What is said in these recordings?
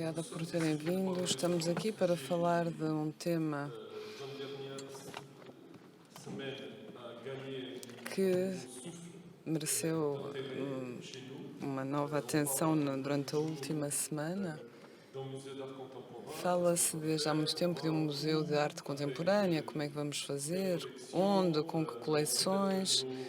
obrigada por terem vindo. Estamos aqui para falar de um tema Jean dernière semaine a gagné que nouveau souffle mereceu d'intérêt chez nous. uma nova On atenção parle depuis durante a toujours última semana. d'un musée d'art contemporain, qu'est-ce Fala-se qu'on va desde há muito faire, tempo de um comment, museu de où, arte avec contemporânea, como é que vamos quelle fazer, onde, collection. com que Peut-être coleções. nos amis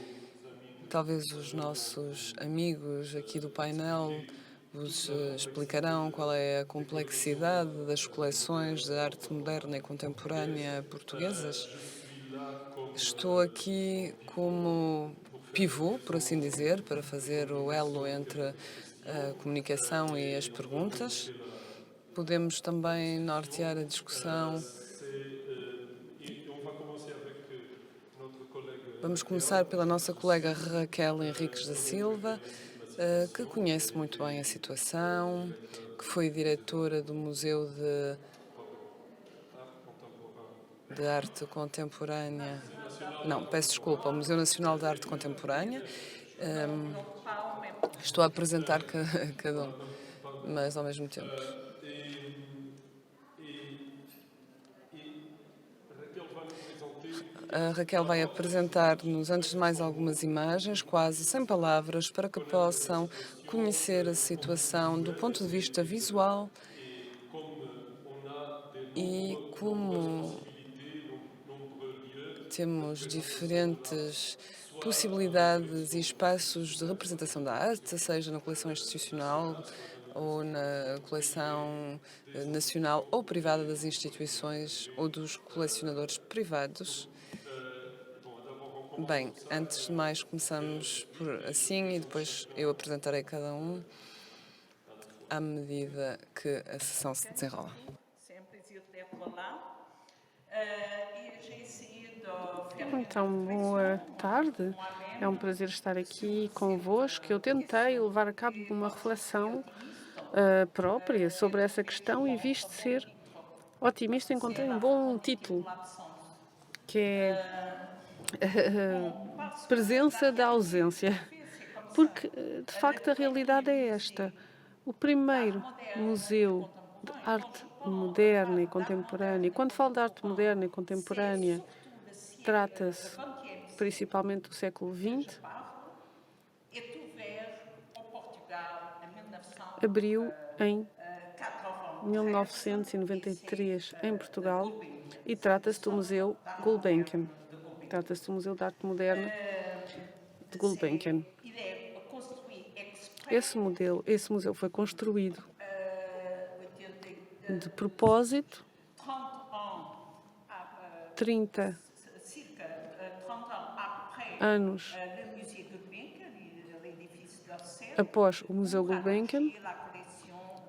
Talvez du os panel nossos vont amigos aqui do painel expliquer toute vos la complexité explicarão qual é a des collections complexidade das coleções de modernes et arte moderna e contemporaines portugaises. contemporânea portuguesas. Je suis là comme Estou aqui pivot como pour faire la pivô, por assim liaison dizer, para de fazer o elo communication et entre de a réflexion comunicação e as et perguntas. orienter Podemos la também discussion. nortear a discussão. Et on va commencer avec notre collègue Vamos começar Raquel, pela nossa colega qui Raquel Henriques da connaît très bien Silva, la que situation, qui conhece a muito bem a été situação, directeur que foi du musée diretora do Museu d'art contemporain, de Arte Contemporânea. Musée national Não, d'art peço desculpa, o contemporain, Museu Nacional de et Arte lui-même Contemporânea. architecte. Estou a apresentar cada Voilà, um, pardon. mas ao mesmo tempo. Et Raquel va nous présenter A Raquel vai apresentar-nos, antes de mais, algumas imagens, quase sem palavras, para que possam conhecer a situação do ponto de vista visual et comme on a de e nombreuses como possibilités, nombreux lieux de temos présentation de l'art, diferentes soit dans les possibilidades e collections espaços de representação da arte, seja na coleção institucional nationales ou na coleção nacional ou privada das instituições ou dos colecionadores privados. bon, d'abord on commence Bem, comme ça, antes de mais começamos por assim e depois eu apresentarei cada um à la fois. à medida que a sessão se desenrola. C'est un plaisir d'être là. Et j'ai essayé de faire une Então, boa tarde. É um prazer estar aqui convosco. Eu tentei levar a cabo uma reflexão própria sobre essa questão e, visto ser otimista, encontrei um bom título, que é Presença da Ausência. Porque, de facto, a realidade é esta. O primeiro museu de arte moderna e contemporânea, e quando falo de arte moderna e contemporânea, trata-se principalmente do século XX, abriu em 1993 em Portugal e trata-se do Museu Gulbenkian. Trata-se do Museu de Arte Moderna de Gulbenkian. Esse museu foi construído de propósito 30 anos após o Museu Gulbenkian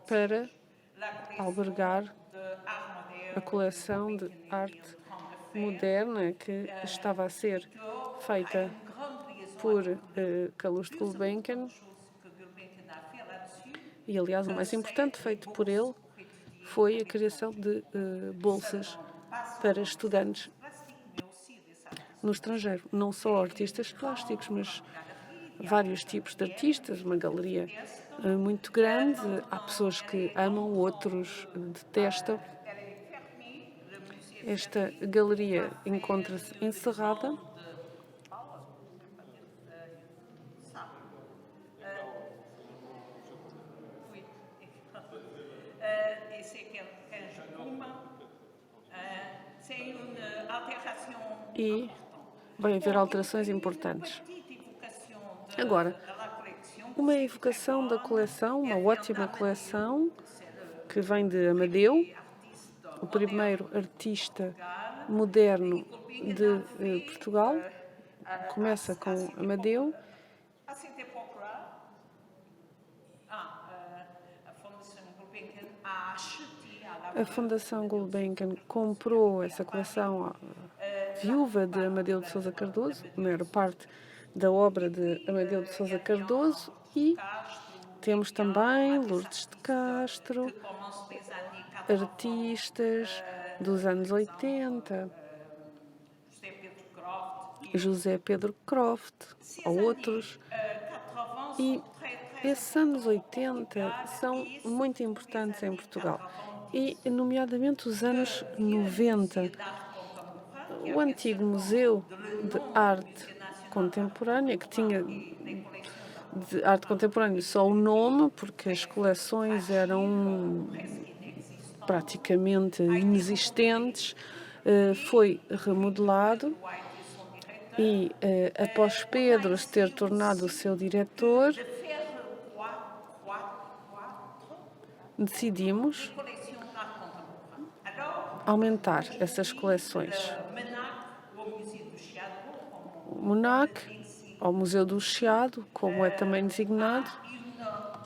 para albergar a coleção de arte moderna que estava a ser feita por Calouste Gulbenkian. E, aliás, o mais importante feito por ele foi a criação de bolsas para estudantes no estrangeiro. Não só artistas plásticos, mas vários tipos de artistas, uma galeria muito grande. Há pessoas que amam, outros detestam. Esta galeria encontra-se encerrada. E vai haver alterações importantes. Agora, uma evocação da coleção, uma ótima coleção, que vem de Amadeu, o primeiro artista moderno de Portugal. Começa com Amadeu. A Fundação Gulbenkian comprou essa coleção à viúva de Amadeu de Sousa Cardoso, a maior parte da obra de Amadeu de Sousa Cardoso, e temos também Lourdes de Castro, artistas dos anos 80, José Pedro Croft, ou outros. E Esses anos 80 são muito importantes em Portugal e, nomeadamente, os anos 90. O antigo Museu de Arte Contemporânea, que tinha de arte contemporânea só o nome, porque as coleções eram praticamente inexistentes, foi remodelado e, após Pedro se ter tornado o seu diretor, de faire croître decidimos les collections d'art contemporain. Alors, aumentar essas coleções. Menac, au musée du Chiado, O MONAC, ao Museu do Chiado, como é também designado, une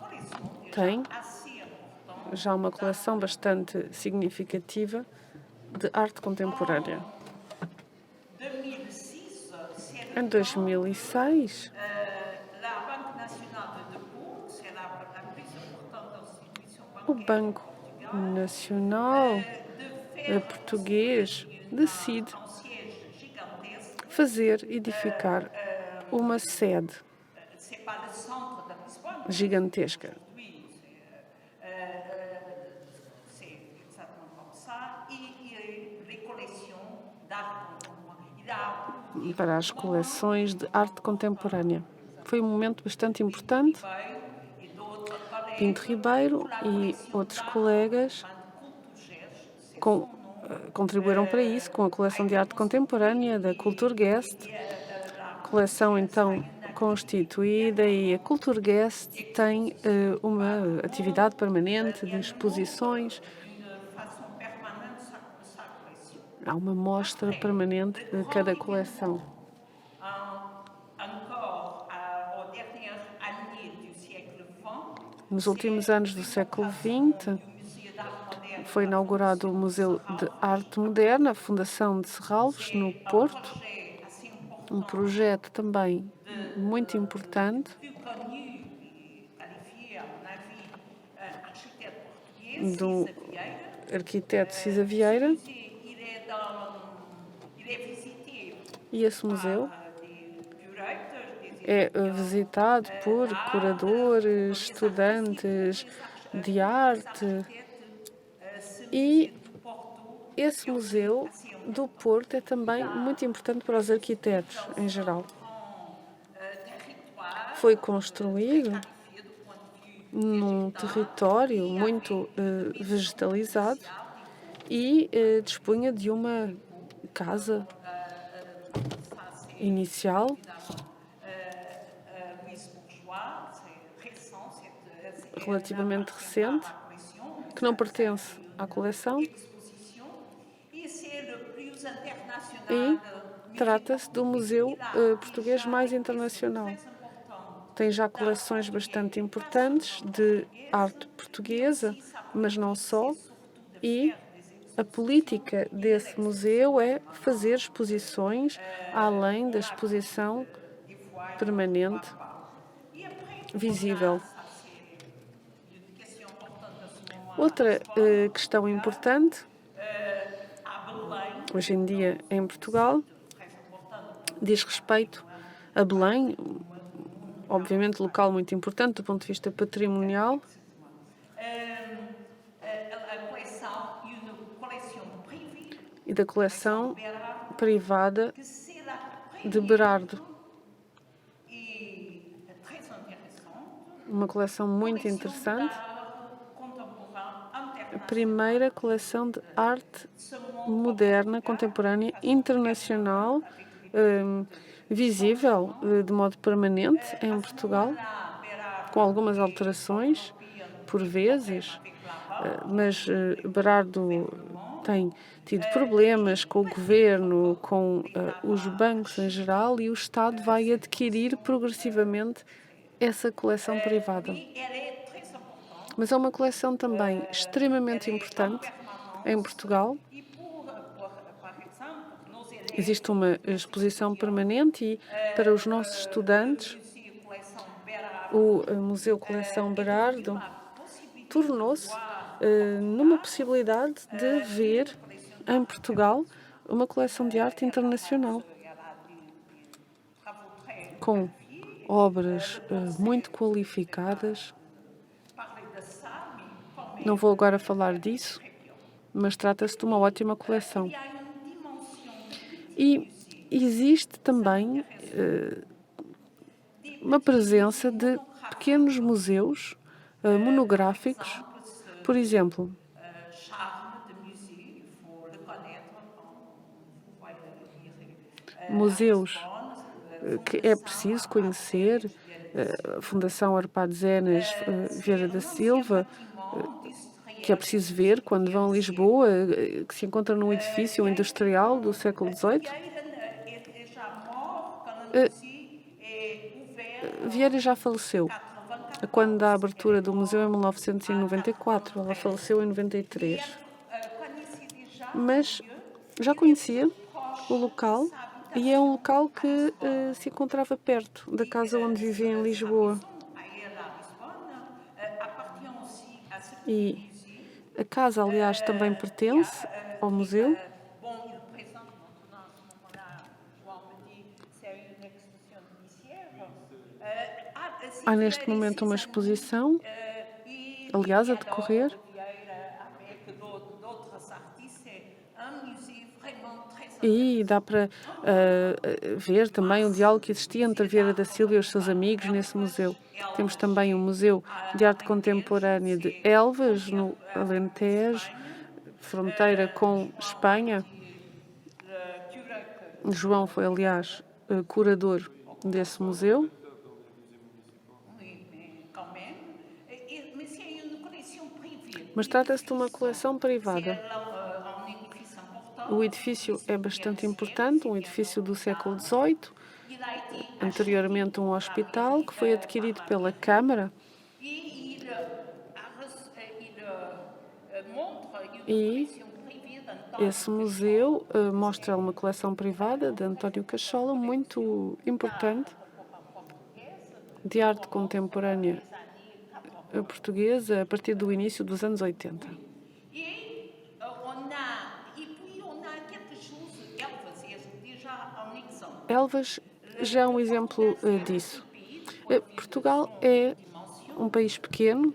collection déjà tem assez importante. já uma coleção bastante significativa de arte contemporânea. 2006, c'est Em 2006, la Banque Nationale de Debout, c'est la plus importante institution o bancaire Banco du Portugal, Nacional de faire português decide un siège gigantesque. fazer, edificar uma sede C'est pas le centre de Lisbonne, gigantesca. oui, c'est exactement comme ça. Et les collections d'art contemporain. Il a Para as coleções de arte contemporânea. Foi um momento bastante importante. et d'autres collègues Pinto Ribeiro e outros colegas contribuíram para isso com a coleção de arte contemporânea da Kulturguest, coleção então constituída, e a Kulturguest tem uma atividade permanente de exposições. de façon permanente sa collection. Há uma mostra permanente de cada coleção. Encore aux dernières années du siècle XX, Nos últimos anos do século XX, le Musée d'art moderne foi inaugurado o Museu de Arte Moderna, a Fundação de Serralves, no Porto, projet assez important, um projeto também muito importante plus connu et qualifié, à mon avis, architecte portugais, do Cisa Vieira. arquiteto Cisa Vieira, Il est visité e esse museu des curateurs, des é visitado por curadores, estudantes de arte, e esse museu do Porto é também muito importante para os arquitetos em geral. Foi construído num território muito vegetalizado e dispunha de uma casa inicial Louis Bourgeois, c'est récent, c'est relativamente recente, que não pertence à coleção, exposition. Et c'est le plus international e trata-se do museu português mais internacional. Tem já coleções bastante importantes de arte portuguesa, mas não só, e a política desse museu é fazer exposições além da exposição permanente visível. Outra questão importante, hoje em dia em Portugal, diz respeito a Belém, obviamente local muito importante do ponto de vista patrimonial, La collection, une collection privée, e da coleção Bérard, privada que c'est la de première Berardo. et très intéressante Uma coleção muito interessante, d'art contemporain a international. primeira coleção de arte moderna, contemporânea, internacional, visível de modo permanente em Portugal, com algumas alterações, por vezes, mas Berardo tem tido problemas com o governo, com os bancos em geral, e o Estado vai adquirir progressivamente essa coleção privada. Elle est très importante. Mas é uma coleção também extremamente importante em Portugal. Et par exemple, nos élèves, Existe uma exposição permanente e, para os nossos estudantes, musée collection Bérard, o Museu Coleção Berardo tornou-se numa possibilidade de ver em Portugal uma coleção de arte internacional, il y a là des travaux très com obras muito qualificadas. parler de ça, mais quand même, Não vou agora falar disso, très bien. mas trata-se de uma ótima coleção. Il y a une dimension de petit E musée, existe também des uma petits presença musées de monographiques. pequenos museus monográficos. Exemple, Por exemplo, Charme de musée, il faut le connaître quand vous voyez à museus Lisbonne, que é preciso conhecer, a Fundação Arpades Enas Vieira da Silva, que é preciso ver quando vão a Lisboa, que se encontra num edifício industrial do século XVIII. est déjà mort quand le Eh, musée est ouvert Vieira já faleceu en 94. quando da abertura do museu em 1994. Ela faleceu em 93. Connaissez déjà Mas le lieu, já conhecia o local e é um local que se encontrava perto da casa onde vivia em Lisboa. à Lisbonne, appartient aussi à ce E petit musée. a casa, aliás, também pertence ao museu. Bon, il présente maintenant, à ce moment-là, João me dit, c'est une exposition initiaire. Há neste momento uma exposição, aliás, a decorrer, Avec d'autres artistes, c'est un musée vraiment très e dá para ver também o diálogo que existia entre Vieira da Silva e os seus amigos nesse museu. Temos também o Museu de Arte Contemporânea de Elvas, no Alentejo, fronteira com Espanha. João foi, aliás, curador desse museu. Oui, mais quand même. Mais c'est une collection privée. Mas trata-se de uma coleção privada. Un édifice important. O edifício é bastante importante, um edifício do século XVIII, Il a été anteriormente um hospital, que foi adquirido pela Câmara et il montre une e collection privée d'Antoine esse museu mostra uma coleção privada de António Cachola, muito importante, de arte contemporânea portuguesa, a partir do início dos anos 80. Et puis on a quelque chose, Elvas est déjà un exemple. Elvas já é um exemplo disso. Portugal é um país pequeno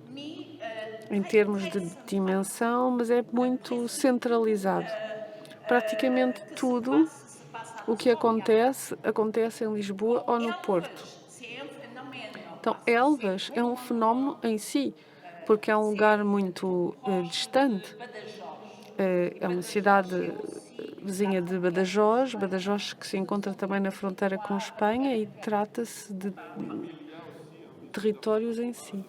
em termos de dimensão, mas é muito centralizado. Praticamente tudo o que acontece, acontece em Lisboa ou no Porto. C'est un phénomène. Então, Elvas é um fenómeno em si, porque é um lugar muito distante. É uma cidade vizinha de Badajoz, Badajoz que se encontra também na fronteira com Espanha e trata-se de territórios em si.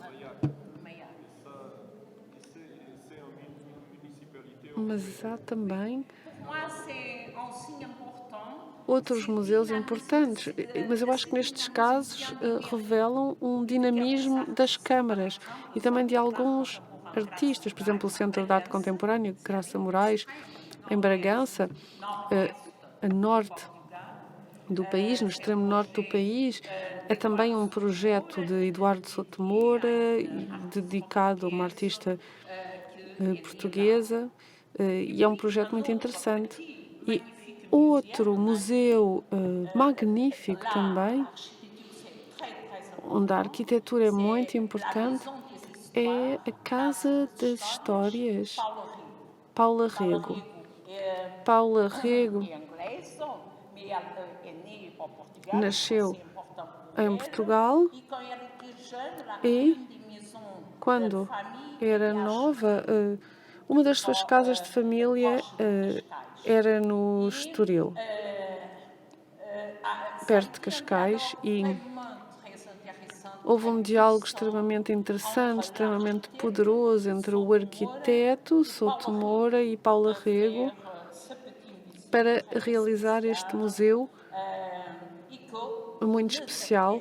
Mas há também Pour moi, c'est un signe important. outros museus importantes, mas eu acho que nestes casos revelam um dinamismo das câmaras e também de alguns artistas, por exemplo, o Centro de Arte Contemporânea, Graça Moraes, em Bragança, a norte do país, no extremo norte do país, é também um projeto de Eduardo Souto Moura, dedicado a uma artista portuguesa, e é um projeto muito interessante. E outro museu magnífico também, onde a arquitetura é muito importante, é a Casa das Histórias Paula Rego. Paula Rego nasceu em Portugal e, quando era nova, uma das suas casas de família era no Estoril, perto de Cascais, e houve um diálogo extremamente interessante, extremamente poderoso entre o arquiteto Souto Moura e Paula Rego para realizar este museu muito especial,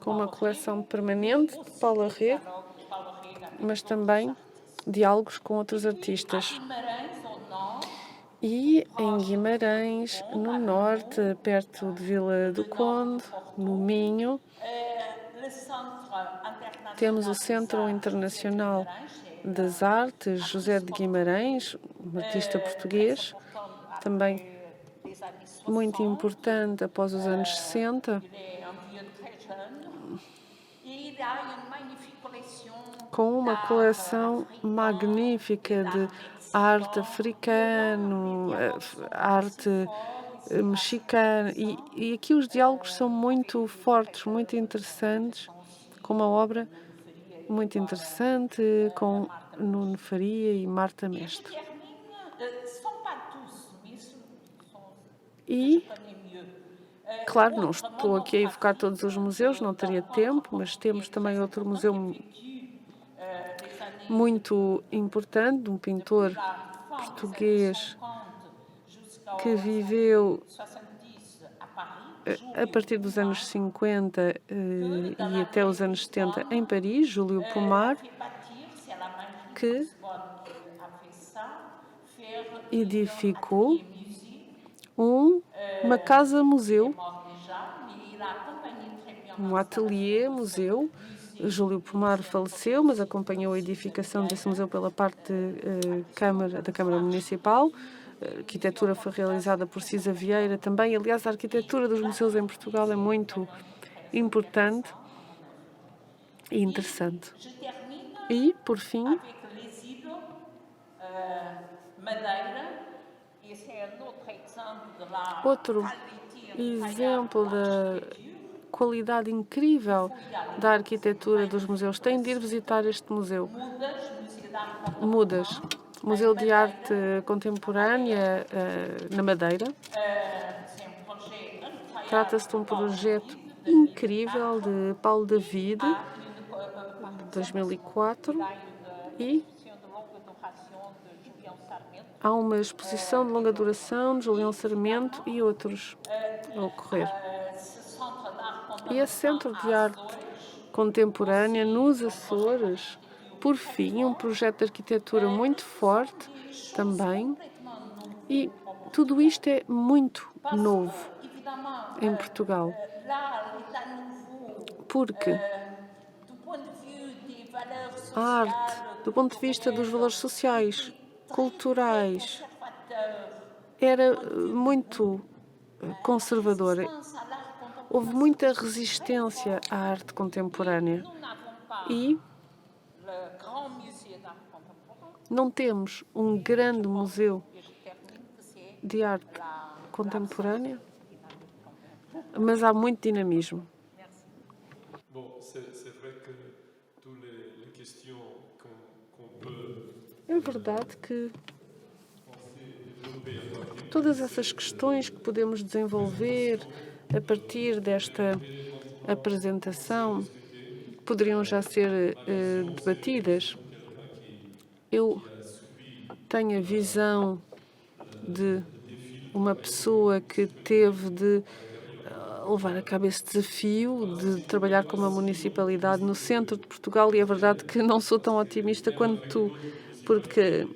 com uma coleção permanente de Paula Rego, mas também diálogos com outros artistas. E em Guimarães, no norte, perto de Vila do Conde, no Minho, temos o Centro Internacional das Artes José de Guimarães, um artista português, também muito importante após os anos 60, Il est un vieux très jeune. Et il a une magnifique collection com uma d'art coleção africain, magnífica de arte africano, arte mexicana. E aqui os diálogos são muito fortes, muito interessantes, com uma obra muito interessante, com Nuno Faria e Marta Et je Mestre. termine, ce ne sont pas tous, mais ce sont que je E, connais mieux. claro, não estou aqui a evocar todos os museus, não teria tempo, mas temos também outro museu muito importante, de um pintor português que viveu a partir dos anos 50 e até os anos 70 em Paris, Júlio Pomar, que edificou uma casa-museu, um ateliê-museu. Júlio Pomar faleceu, mas acompanhou a edificação desse museu pela parte da Câmara Municipal. A arquitetura foi realizada por Cisa Vieira também. Aliás, a arquitetura dos museus em Portugal é muito importante e interessante. E, por fim, outro exemplo da qualidade incrível da arquitetura dos museus. Tem de ir visitar este museu. Mudas, Museu de Arte Contemporânea na Madeira. Trata-se de um projeto incrível de Paulo David, de 2004, e há uma exposição de longa duração de Julião Sarmento e outros a ocorrer. E esse Centro de Arte Contemporânea nos Açores, por fim, um projeto de arquitetura muito forte também. E tudo isto é muito novo em Portugal, porque a arte, do ponto de vista dos valores sociais, culturais, era muito conservadora. Houve muita resistência à arte contemporânea e não temos um grande museu de arte contemporânea, mas há muito dinamismo. Bon, c'est vrai que toutes les questions qu'on peut É verdade que todas essas questões que podemos desenvolver a partir desta apresentação poderiam já ser debatidas. Eu tenho a visão de uma pessoa que teve de levar a cabo esse desafio de trabalhar com uma municipalidade no centro de Portugal, e é verdade que não sou tão otimista quanto tu, porque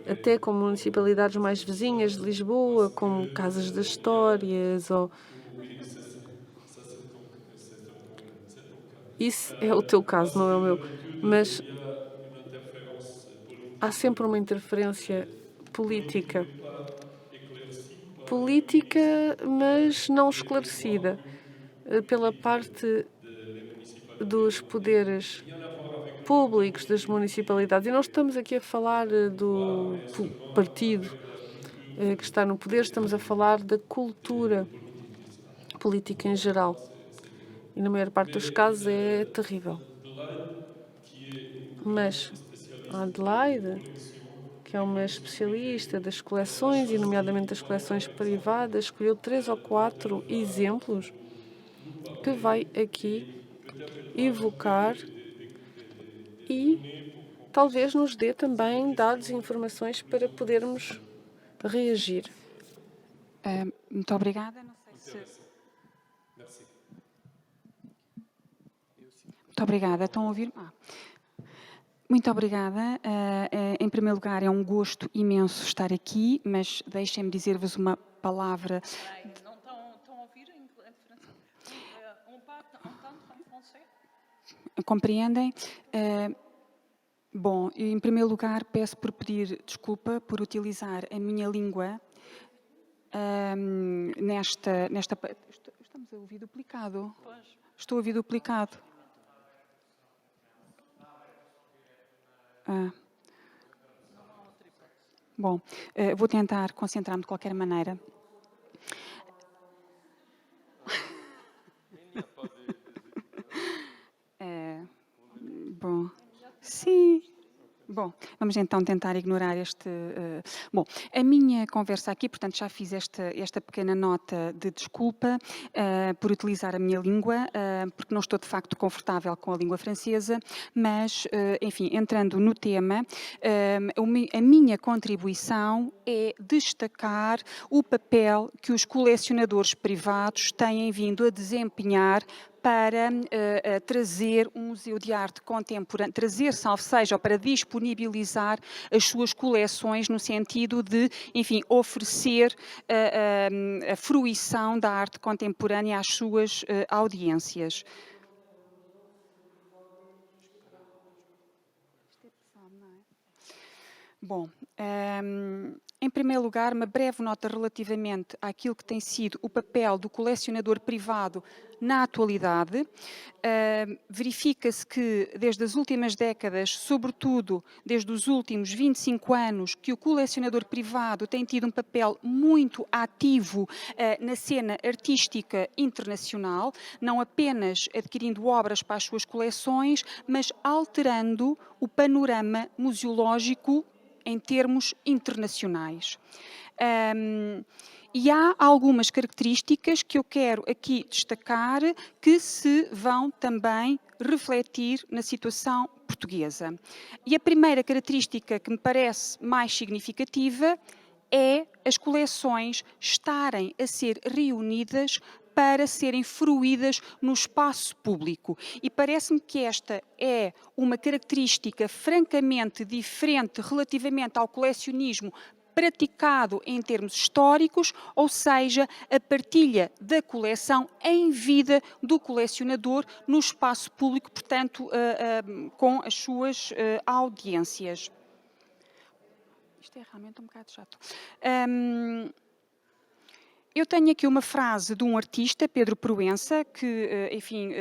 até com municipalidades mais vizinhas de Lisboa, como Casas das Histórias, ou isso é o teu caso, não é o meu, mas há sempre uma interferência política, mas não esclarecida pela parte dos poderes públicos das municipalidades. E não estamos aqui a falar do partido que está no poder, estamos a falar da cultura política em geral. E na maior parte dos casos é terrível. Mas a Adelaide, que é uma especialista das coleções, e nomeadamente das coleções privadas, escolheu 3 ou 4 exemplos que vai aqui evocar e talvez nos dê também dados e informações para podermos reagir. Muito obrigada. Não sei se... Muito obrigada. Estão a ouvir? Muito obrigada. Em primeiro lugar, é um gosto imenso estar aqui, mas deixem-me dizer-vos uma palavra. Não estão a ouvir em francês? On peut entendre en français? Compreendem? Bom, em primeiro lugar, peço por pedir desculpa por utilizar a minha língua nesta... Estamos a ouvir duplicado. Estou a ouvir duplicado. Bom, vou tentar concentrar-me de qualquer maneira. Bom, sim. Bom, vamos então tentar ignorar este... Bom, a minha conversa aqui, portanto, já fiz esta pequena nota de desculpa por utilizar a minha língua, porque não estou de facto confortável com a língua francesa, mas, enfim, entrando no tema, a minha contribuição é destacar o papel que os colecionadores privados têm vindo a desempenhar para trazer um museu de arte contemporânea, trazer, salvo seja, ou para disponibilizar as suas coleções no sentido de, enfim, oferecer a fruição da arte contemporânea às suas audiências. Bom, em primeiro lugar, uma breve nota relativamente àquilo que tem sido o papel do colecionador privado na atualidade. Verifica-se que, desde as últimas décadas, sobretudo desde os últimos 25 anos, que o colecionador privado tem tido um papel muito ativo na cena artística internacional, não apenas adquirindo obras para as suas coleções, mas alterando o panorama museológico em termos internacionais. E há algumas características que eu quero aqui destacar que se vão também refletir na situação portuguesa. E a primeira característica que me parece mais significativa é as coleções estarem a ser reunidas para serem fruídas no espaço público. E parece-me que esta é uma característica francamente diferente relativamente ao colecionismo praticado em termos históricos, ou seja, a partilha da coleção em vida do colecionador no espaço público, portanto, com as suas audiências. Isto é realmente um bocado chato. Eu tenho aqui uma frase de um artista, Pedro Proença, que, enfim,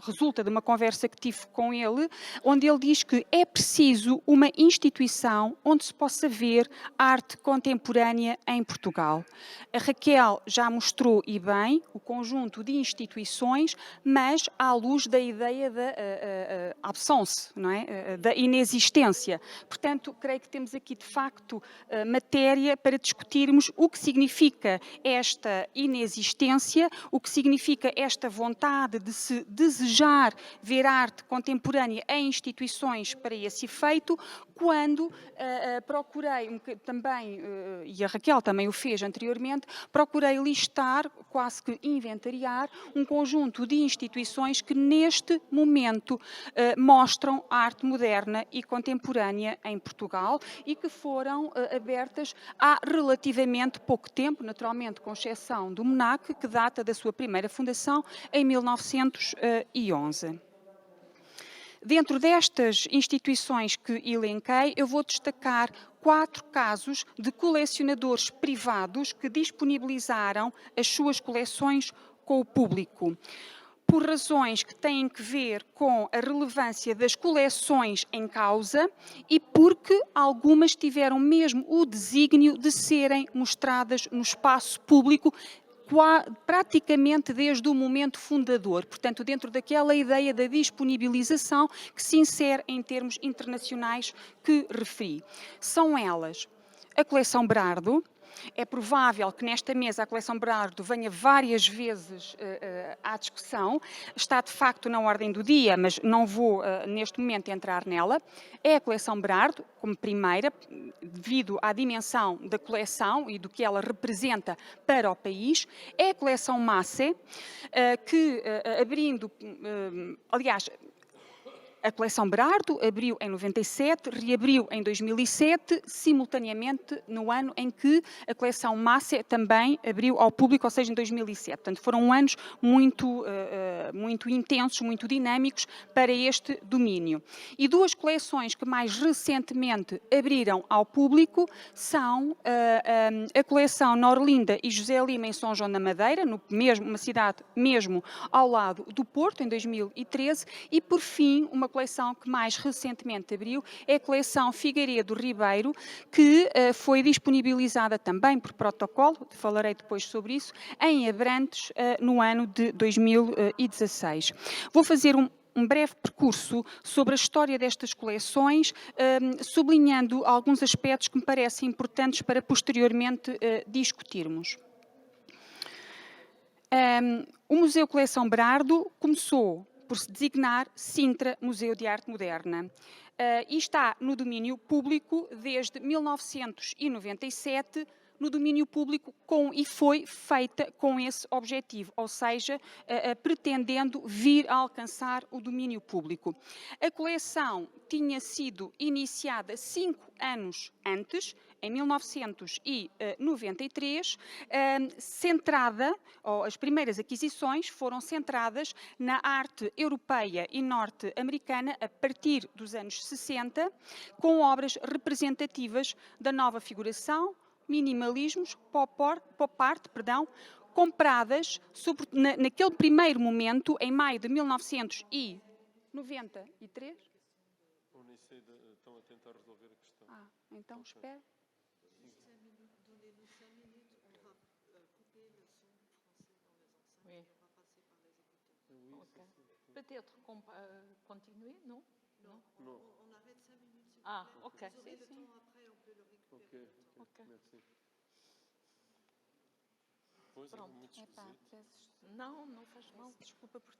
resulta de uma conversa que tive com ele, onde ele diz que é preciso uma instituição onde se possa ver arte contemporânea em Portugal. A Raquel já mostrou, e bem, o conjunto de instituições, mas à luz da ideia da absence, não é? Da inexistência. Portanto, creio que temos aqui, de facto, matéria para discutirmos o que significa esta inexistência, o que significa esta vontade de se desejar ver arte contemporânea em instituições para esse efeito, quando procurei também, e a Raquel também o fez anteriormente, procurei listar, quase que inventariar, um conjunto de instituições que neste momento mostram a arte moderna e contemporânea em Portugal e que foram abertas há relativamente pouco tempo, naturalmente com exceção do MNAC, que data da sua primeira fundação em 1911. Dentro destas instituições que elenquei, eu vou destacar 4 casos de colecionadores privados que disponibilizaram as suas coleções com o público, por razões que têm que ver com a relevância das coleções em causa e porque algumas tiveram mesmo o desígnio de serem mostradas no espaço público praticamente desde o momento fundador, portanto, dentro daquela ideia da disponibilização que se insere em termos internacionais que referi. São elas a coleção Berardo. É provável que nesta mesa a coleção Berardo venha várias vezes à discussão. Está de facto na ordem do dia, mas não vou neste momento entrar nela. É a coleção Berardo, como primeira, devido à dimensão da coleção e do que ela representa para o país. É a coleção Masse, que abrindo, aliás, A coleção Berardo abriu em 97, reabriu em 2007, simultaneamente no ano em que a coleção Massa também abriu ao público, ou seja, em 2007. Portanto, foram anos muito intensos, muito dinâmicos para este domínio. E duas coleções que mais recentemente abriram ao público são a coleção Norlinda e José Lima em São João da Madeira, uma cidade mesmo ao lado do Porto, em 2013, e por fim, uma coleção que mais recentemente abriu é a coleção Figueiredo Ribeiro, que foi disponibilizada também por protocolo, falarei depois sobre isso, em Abrantes no ano de 2016. Vou fazer um breve percurso sobre a história destas coleções, sublinhando alguns aspectos que me parecem importantes para posteriormente discutirmos. O Museu Coleção Berardo começou por se designar Sintra Museu de Arte Moderna e está no domínio público desde 1997, no domínio público e foi feita com esse objetivo, ou seja, pretendendo vir a alcançar o domínio público. A coleção tinha sido iniciada 5 anos antes, em 1993, as primeiras aquisições foram centradas na arte europeia e norte-americana a partir dos anos 60, com obras representativas da nova figuração, minimalismos, pop art, compradas naquele primeiro momento, em maio de 1993. Estão a tentar resolver a questão. Então espera. Peut-être continuer, non? Non. On arrête 5 minutes. Ah, ok. Si vous avez le temps après, on peut le récupérer. Ok, merci. Pois é, muito esquisito. Não, não faz mal. Desculpa por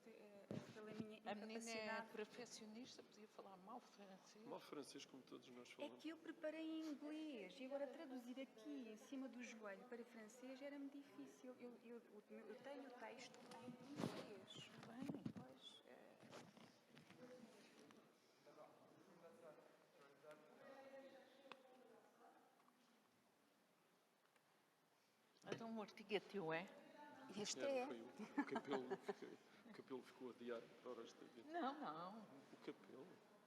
pela minha A menina é incapacidade. perfeccionista, podia falar mal francês. Mal francês, como todos nós É falamos. que eu preparei em inglês e agora traduzir aqui em cima do joelho para francês era-me difícil. Eu tenho o texto em inglês. Bem, pois. Então o artigo é teu, é? Este é. Foi o cabelo ficou a adiar horas da vida. Não, não. O cabelo?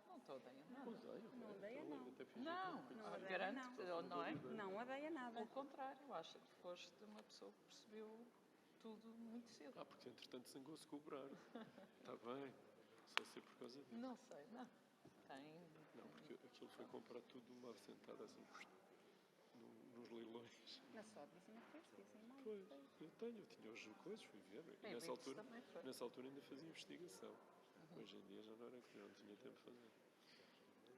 Não estou a dar nada. Não odeia, não. Não, odeia, garanto, não é? Não odeia nada. Pelo contrário, acho que foste uma pessoa que percebeu tudo muito cedo. Porque entretanto zangou-se com o Berardo. Está bem. Só sei por causa disso. Não sei, não. Não, porque aquilo foi comprar tudo de uma assentada assim, nos leilões. Não só dizem uma coisa, dizem mal. Pois, eu tinha os coisas, fui ver. E nessa altura ainda fazia investigação. Hoje em dia já não tinha tempo de fazer.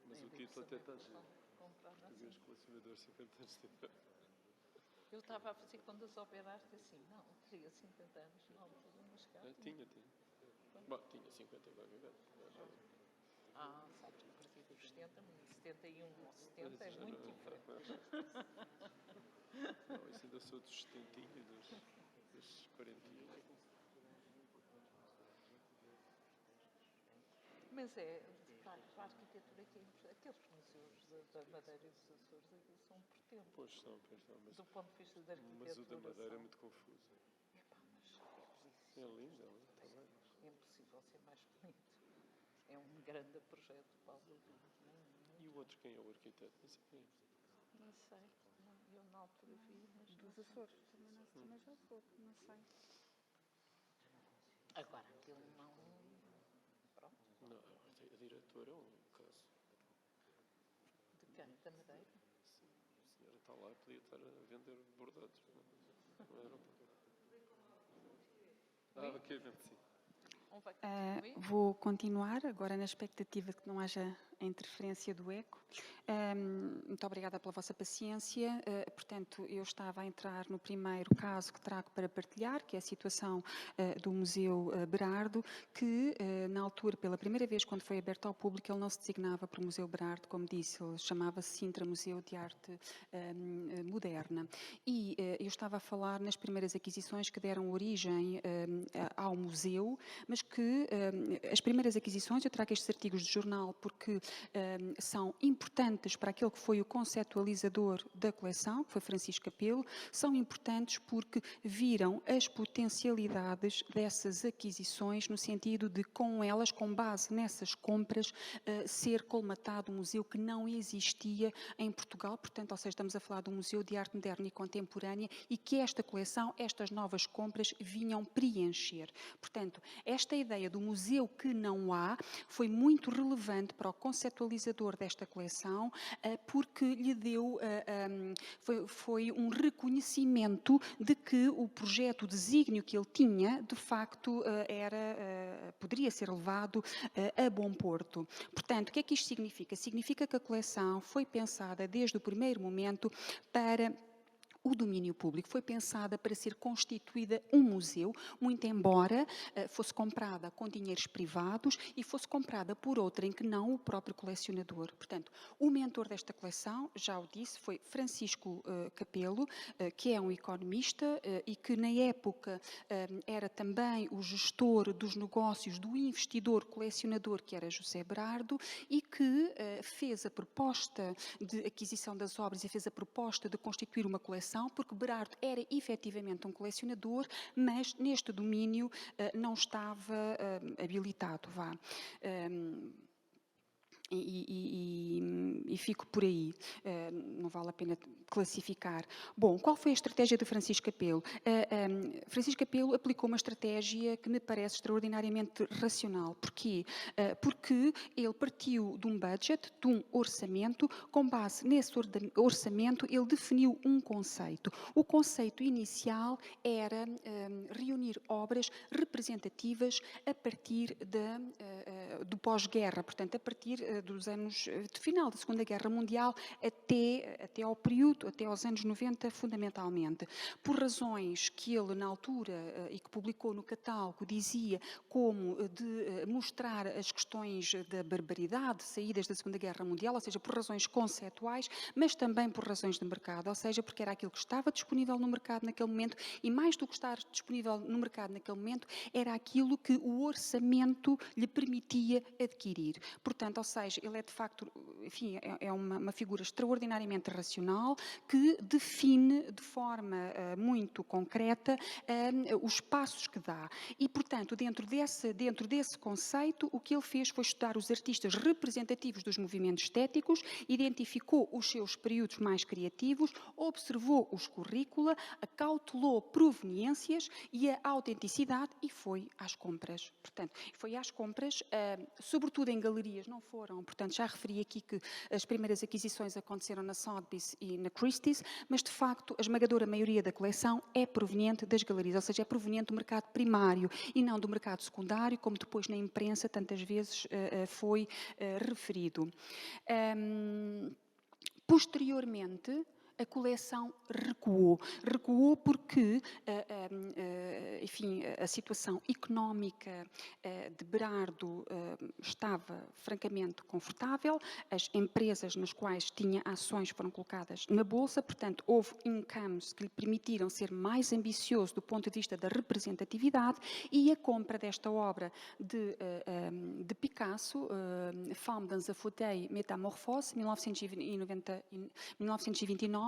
Mas o título até está giro. Tu vês colecionador 50 anos de idade. Eu estava a fazer contas ao pé da arte assim, não, teria 50 anos na altura, mas cá. Tinha. Bom, tinha 50 e qualquer coisa. Sabes, a partir dos 70, 71 ou 70 é muito diferente. Não, isso ainda sou dos 70 e dos 40. Mas é, de facto, a arquitetura que é importante. Aqueles museus da Madeira e dos Açores aqui são portentos. Pois são, mas do ponto de vista da arquitetura. Mas o da Madeira é muito confuso. Mas é lindo, está bem. É impossível ser mais bonito. É um grande projeto, Paulo. E o outro, quem é o arquiteto? Não sei quem é. Não sei. Eu na altura vi, mas Dos Açores. Também já sou, não sei. Agora, aquilo não... Pronto. Não, a diretora é um caso. De quem? Da Madeira? Sim, a senhora está lá e podia estar a vender bordados. Não era? Ok, sim. Vou continuar, agora na expectativa de que não haja a interferência do eco. Muito obrigada pela vossa paciência. Portanto, eu estava a entrar no primeiro caso que trago para partilhar, que é a situação do Museu Berardo, que na altura, pela primeira vez, quando foi aberto ao público, ele não se designava por Museu Berardo, como disse, ele chamava-se Sintra Museu de Arte Moderna. E eu estava a falar nas primeiras aquisições que deram origem ao museu, mas que as primeiras aquisições, eu trago estes artigos de jornal porque são importantes para aquele que foi o conceptualizador da coleção, que foi Francisco Capelo, são importantes porque viram as potencialidades dessas aquisições no sentido de, com elas, com base nessas compras, ser colmatado um museu que não existia em Portugal, portanto, ou seja, estamos a falar de um museu de arte moderna e contemporânea e que esta coleção, estas novas compras vinham preencher. Portanto, esta ideia do museu que não há foi muito relevante para o conceptualizador desta coleção porque lhe deu, foi um reconhecimento de que o projeto, o desígnio que ele tinha, de facto, poderia ser levado a bom porto. Portanto, o que é que isto significa? Significa que a coleção foi pensada desde o primeiro momento para o domínio público, foi pensada para ser constituída um museu, muito embora fosse comprada com dinheiros privados e fosse comprada por outrem que não o próprio colecionador. Portanto, o mentor desta coleção, já o disse, foi Francisco Capelo, que é um economista e que na época era também o gestor dos negócios do investidor colecionador que era José Berardo e que fez a proposta de aquisição das obras e fez a proposta de constituir uma coleção, porque Berardo era efetivamente um colecionador, mas neste domínio não estava habilitado, E fico por aí, não vale a pena classificar. Bom, qual foi a estratégia de Francisco Capelo? Francisco Capelo aplicou uma estratégia que me parece extraordinariamente racional. Porquê? Porque ele partiu de um budget, de um orçamento, com base nesse orçamento ele definiu um conceito. O conceito inicial era reunir obras representativas a partir do pós-guerra, portanto, a partir dos anos de final da Segunda Guerra Mundial até ao período, até aos anos 90, fundamentalmente. Por razões que ele, na altura, e que publicou no catálogo, dizia como de mostrar as questões da barbaridade saídas da Segunda Guerra Mundial, ou seja, por razões conceituais, mas também por razões de mercado, ou seja, porque era aquilo que estava disponível no mercado naquele momento e mais do que estar disponível no mercado naquele momento, era aquilo que o orçamento lhe permitia adquirir. Portanto, ou seja, ele é de facto, enfim, é uma figura extraordinariamente racional que define de forma muito concreta os passos que dá. E, portanto, dentro desse conceito, o que ele fez foi estudar os artistas representativos dos movimentos estéticos, identificou os seus períodos mais criativos, observou os currícula, acautelou proveniências e a autenticidade e foi às compras. Portanto, foi às compras, sobretudo em galerias, não foram. Portanto, já referi aqui que as primeiras aquisições aconteceram na Sotheby's e na Christie's, mas de facto a esmagadora maioria da coleção é proveniente das galerias, ou seja, é proveniente do mercado primário e não do mercado secundário, como depois na imprensa tantas vezes foi referido. Posteriormente, a coleção recuou. Recuou porque, enfim, a situação económica de Berardo estava francamente confortável, as empresas nas quais tinha ações foram colocadas na bolsa, portanto, houve incomes que lhe permitiram ser mais ambicioso do ponto de vista da representatividade e a compra desta obra de Picasso, Femme dans un fauteuil métamorphose, 1929,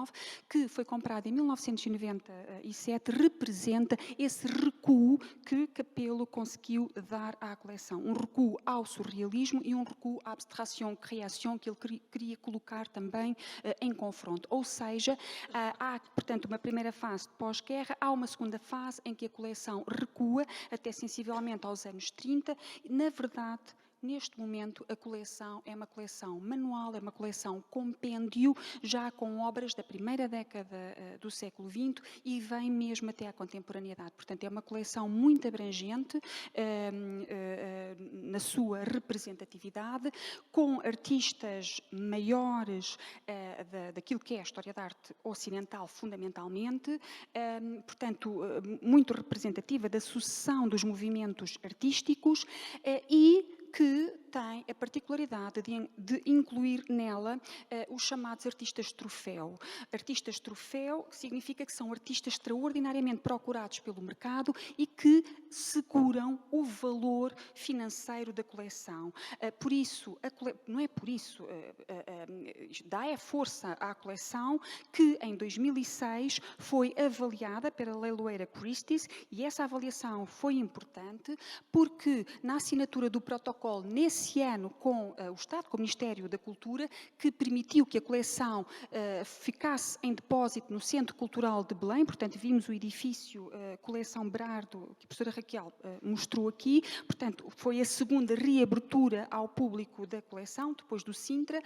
que foi comprado em 1997, representa esse recuo que Capelo conseguiu dar à coleção. Um recuo ao surrealismo e um recuo à abstração-criação que ele queria colocar também em confronto. Ou seja, há, portanto, uma primeira fase de pós-guerra, há uma segunda fase em que a coleção recua até sensivelmente aos anos 30. Na verdade, neste momento a coleção é uma coleção manual, é uma coleção compêndio, já com obras da primeira década do século XX e vem mesmo até à contemporaneidade. Portanto, é uma coleção muito abrangente na sua representatividade, com artistas maiores daquilo que é a história da arte ocidental, fundamentalmente, portanto, muito representativa da sucessão dos movimentos artísticos e que tem a particularidade de incluir nela os chamados artistas troféu. Artistas troféu significa que são artistas extraordinariamente procurados pelo mercado e que seguram o valor financeiro da coleção. Por isso, não é por isso, dá força à coleção que em 2006 foi avaliada pela leiloeira Christie's e essa avaliação foi importante porque na assinatura do protocolo nesse ano com o Estado, com o Ministério da Cultura, que permitiu que a coleção ficasse em depósito no Centro Cultural de Belém, portanto vimos o edifício Coleção Berardo, que a professora Raquel mostrou aqui, portanto foi a segunda reabertura ao público da coleção, depois do Sintra,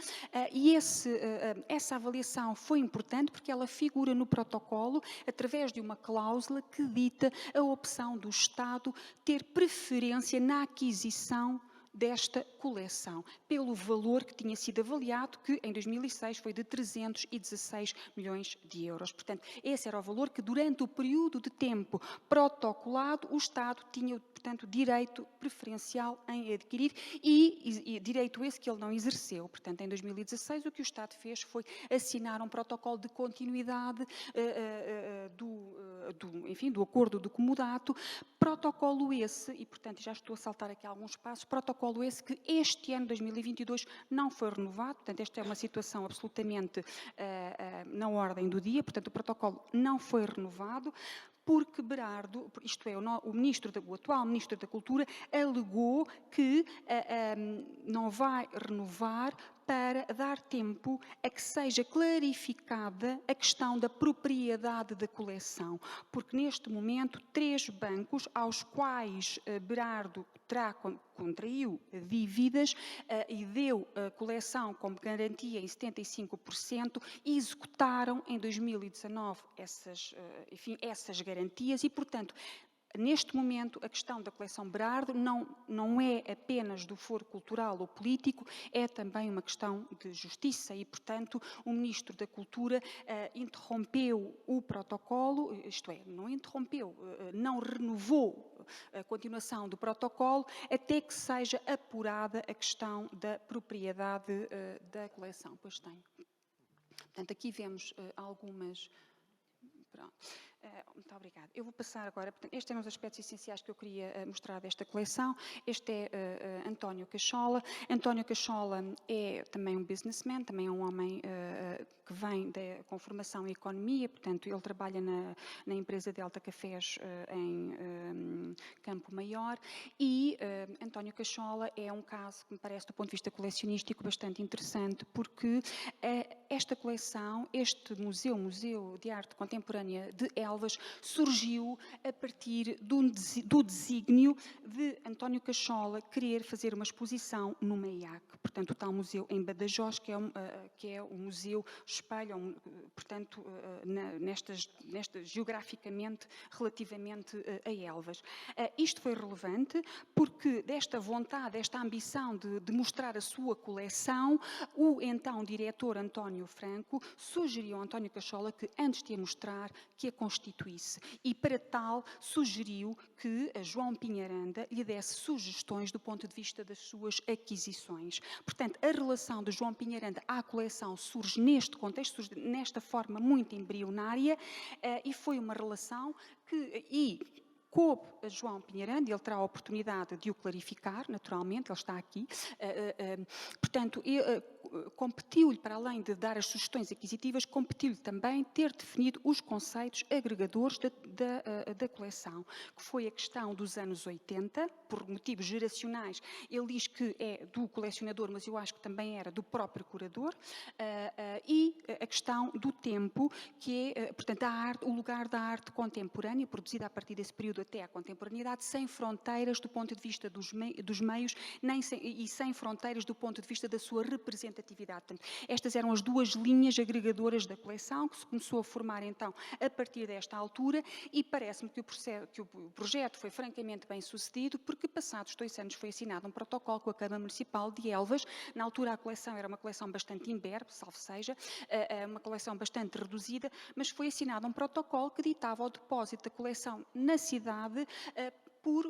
e essa avaliação foi importante porque ela figura no protocolo através de uma cláusula que dita a opção do Estado ter preferência na aquisição desta coleção, pelo valor que tinha sido avaliado, que em 2006 foi de 316 milhões de euros. Portanto, esse era o valor que durante o período de tempo protocolado o Estado tinha, portanto, direito preferencial em adquirir e direito esse que ele não exerceu. Portanto, em 2016 o que o Estado fez foi assinar um protocolo de continuidade do acordo de comodato, protocolo esse, e portanto já estou a saltar aqui alguns passos, protocolo esse que este ano, 2022, não foi renovado, portanto esta é uma situação absolutamente na ordem do dia, portanto o protocolo não foi renovado, porque Berardo, isto é, o atual Ministro da Cultura, alegou que não vai renovar para dar tempo a que seja clarificada a questão da propriedade da coleção, porque neste momento 3 bancos aos quais Berardo contraiu dívidas e deu a coleção como garantia em 75% e executaram em 2019 essas garantias e, portanto, neste momento, a questão da coleção Berardo não é apenas do foro cultural ou político, é também uma questão de justiça e, portanto, o Ministro da Cultura interrompeu o protocolo, isto é, não interrompeu, não renovou a continuação do protocolo até que seja apurada a questão da propriedade da coleção. Pois tenho. Portanto, aqui vemos algumas... Pronto. Muito obrigada. Eu vou passar agora, estes eram os aspectos essenciais que eu queria mostrar desta coleção. Este é António Cachola. António Cachola é também um businessman, também é um homem que vem com formação em economia, portanto ele trabalha na empresa Delta Cafés em Campo Maior e António Cachola é um caso que me parece do ponto de vista colecionístico bastante interessante porque esta coleção, este Museu de Arte Contemporânea de Elvas surgiu a partir do desígnio de António Cachola querer fazer uma exposição no MEIAC, portanto o tal museu em Badajoz, que é o museu espelho, portanto, geograficamente, relativamente a Elvas. Isto foi relevante porque desta vontade, desta ambição de mostrar a sua coleção, o então diretor António Franco sugeriu a António Cachola que antes de a mostrar, que a constituísse e para tal sugeriu que a João Pinharanda lhe desse sugestões do ponto de vista das suas aquisições. Portanto, a relação de João Pinharanda à coleção surge neste contexto, surge nesta forma muito embrionária e foi uma relação que coube a João Pinharanda, ele terá a oportunidade de o clarificar, naturalmente, ele está aqui. Portanto, competiu-lhe, para além de dar as sugestões aquisitivas, competiu-lhe também ter definido os conceitos agregadores da coleção, que foi a questão dos anos 80, por motivos geracionais. Ele diz que é do colecionador, mas eu acho que também era do próprio curador, e a questão do tempo, que é, portanto, a arte, o lugar da arte contemporânea, produzida a partir desse período até à contemporaneidade, sem fronteiras do ponto de vista dos meios e sem fronteiras do ponto de vista da sua representatividade. Portanto, estas eram as duas linhas agregadoras da coleção, que se começou a formar então a partir desta altura, e parece-me que o projeto foi francamente bem sucedido, porque passados 2 anos foi assinado um protocolo com a Câmara Municipal de Elvas. Na altura a coleção era uma coleção bastante imberbe, salvo seja, uma coleção bastante reduzida, mas foi assinado um protocolo que ditava o depósito da coleção na cidade, por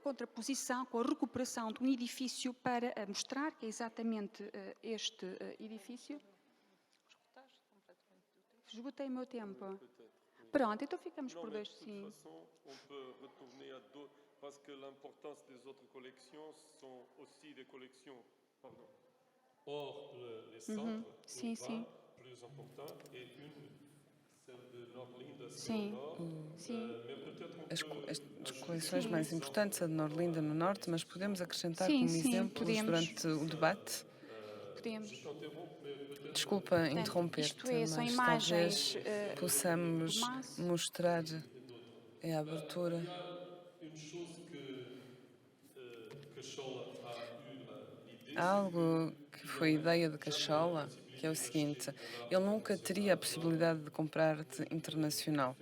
contraposição com a recuperação de um edifício para mostrar que é exatamente este edifício. Esgotei o meu tempo. Pronto, então ficamos por dois, sim. De toute façon, on peut retourner à d'autres, parce que l'importance des autres collections sont aussi des collections, pardon, hors les centres, Sim, sim. plus importantes, et une, celle de Norlinda, Sim. Nord, Sim. mais peut-être on peut As coleções mais importantes, a de Norlinda no Norte, mas podemos acrescentar Sim, como sim, exemplos podemos. durante o debate. Podemos. Desculpa interromper-te, isto é, são mas imagens, talvez possamos de massa. mostrar a abertura. une chose que Scholl a eu l'idée, Há algo que foi ideia de Cachola, que é o seguinte: ele nunca teria a possibilidade de comprar arte internacional.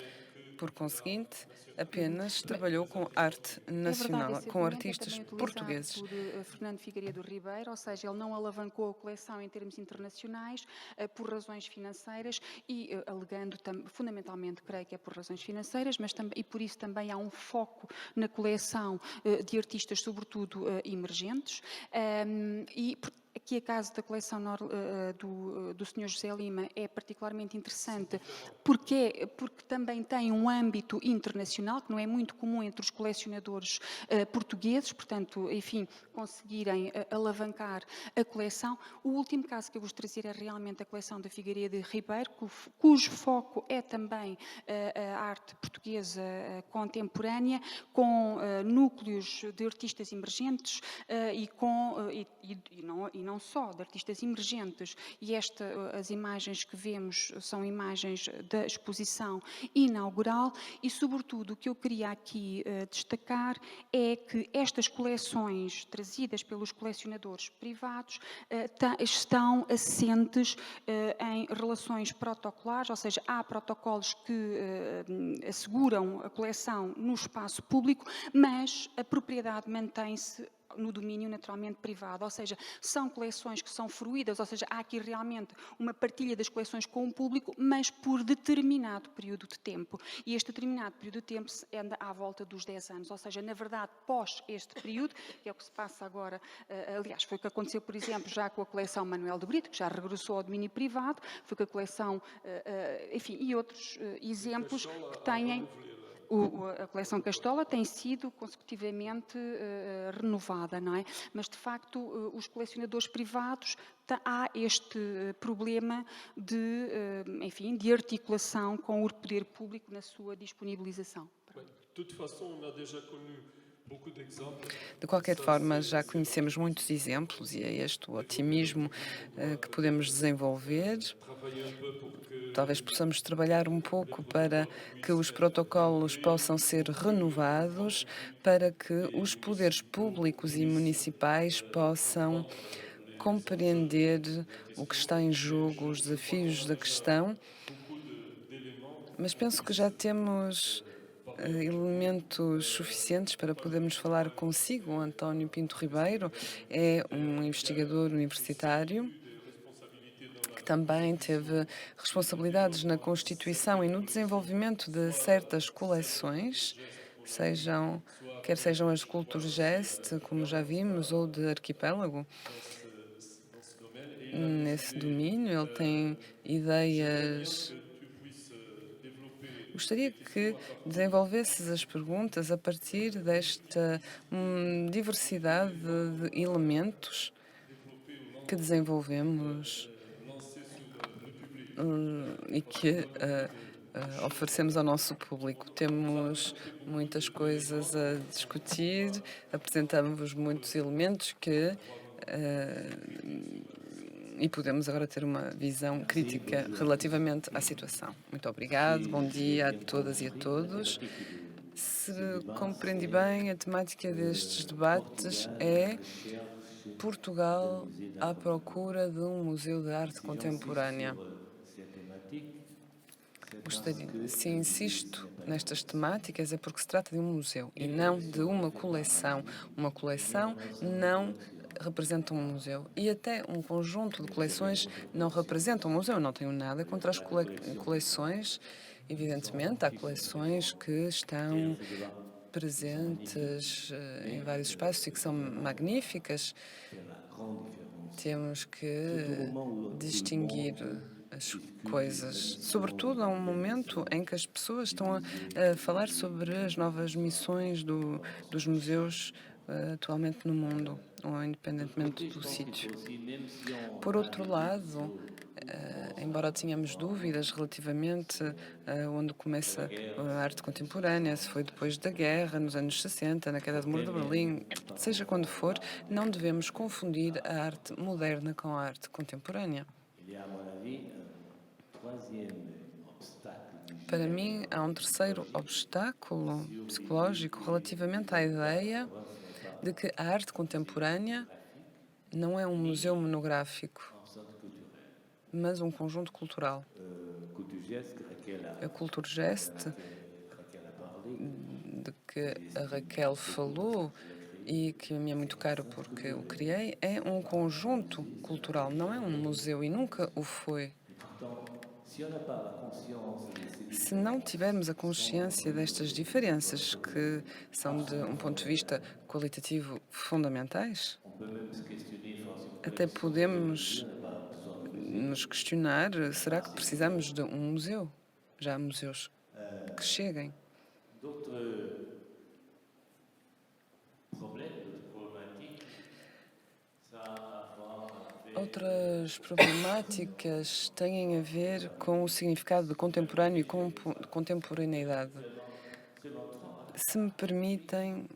Por conseguinte, apenas trabalhou com arte É nacional, verdade, esse com argumento é artistas também utilizado portugueses. por Fernando Figueiredo Ribeiro, ou seja, ele não alavancou a coleção em termos internacionais por razões financeiras e alegando fundamentalmente, creio que é por razões financeiras, mas também, e por isso também há um foco na coleção de artistas, sobretudo emergentes, e aqui a caso da coleção do Sr. José Lima é particularmente interessante porque também tem um âmbito internacional que não é muito comum entre os colecionadores portugueses, portanto, enfim, conseguirem alavancar a coleção. O último caso que eu vos trazer é realmente a coleção da Figueiredo Ribeiro, cujo foco é também a arte portuguesa contemporânea, com núcleos de artistas emergentes e não só de artistas emergentes. E as imagens que vemos são imagens da exposição inaugural e, sobretudo, o que eu queria aqui destacar é que estas coleções trazidas pelos colecionadores privados estão assentes em relações protocolares, ou seja, há protocolos que asseguram a coleção no espaço público, mas a propriedade mantém-se no domínio naturalmente privado, ou seja, são coleções que são fruídas, ou seja, há aqui realmente uma partilha das coleções com o público, mas por determinado período de tempo. E este determinado período de tempo anda à volta dos 10 anos, ou seja, na verdade, pós este período, que é o que se passa agora, aliás, foi o que aconteceu, por exemplo, já com a coleção Manuel de Brito, que já regressou ao domínio privado, foi com a coleção, enfim, e outros exemplos que têm. A coleção Castola tem sido consecutivamente renovada, não é? Mas, de facto, os colecionadores privados, há este problema de, enfim, de articulação com o poder público na sua disponibilização. de toute façon, on a déjà connu beaucoup d'exemples. De qualquer forma, já conhecemos muitos exemplos e é este o otimismo que podemos desenvolver. Travailler un peu pour que Talvez possamos trabalhar um pouco para que os protocolos possam ser renovados, para que os poderes públicos e municipais possam compreender o que está em jogo, os desafios da questão. Mas penso que já temos elementos suficientes para podermos falar consigo. O António Pinto Ribeiro é um investigador universitário que também teve responsabilidades na constituição e no desenvolvimento de certas coleções, quer sejam as Kulturgest, como já vimos, ou de Arquipélago. Nesse domínio, ele tem ideias. Gostaria que desenvolvesses as perguntas a partir desta diversidade de elementos que desenvolvemos e que oferecemos ao nosso público. Temos muitas coisas a discutir, apresentamos muitos elementos que e podemos agora ter uma visão crítica relativamente à situação. Muito obrigado, bom dia a todas e a todos. Se compreendi bem, a temática destes debates é Portugal à procura de um museu de arte contemporânea. Se insisto nestas temáticas é porque se trata de um museu e não de uma coleção. Uma coleção não representa um museu e até um conjunto de coleções não representa um museu. Eu não tenho nada contra as coleções. Evidentemente, há coleções que estão presentes em vários espaços e que são magníficas. Temos que distinguir as coisas, sobretudo a um momento em que as pessoas estão a falar sobre as novas missões dos museus atualmente no mundo, ou independentemente do sítio. Por outro lado, embora tenhamos dúvidas relativamente a onde começa a arte contemporânea, se foi depois da guerra, nos anos 60, na queda do Muro de Berlim, seja quando for, não devemos confundir a arte moderna com a arte contemporânea. Para mim, há um terceiro obstáculo psicológico relativamente à ideia de que a arte contemporânea não é um museu monográfico, mas um conjunto cultural. A Culturgest, de que a Raquel falou e que me é muito caro porque o criei, é um conjunto cultural, não é um museu e nunca o foi. Se não tivermos a consciência destas diferenças, que são, de um ponto de vista qualitativo, fundamentais, até podemos nos questionar: será que precisamos de um museu? Já há museus que cheguem. Outras problemáticas têm a ver com o significado de contemporâneo e contemporaneidade. Se me permitem,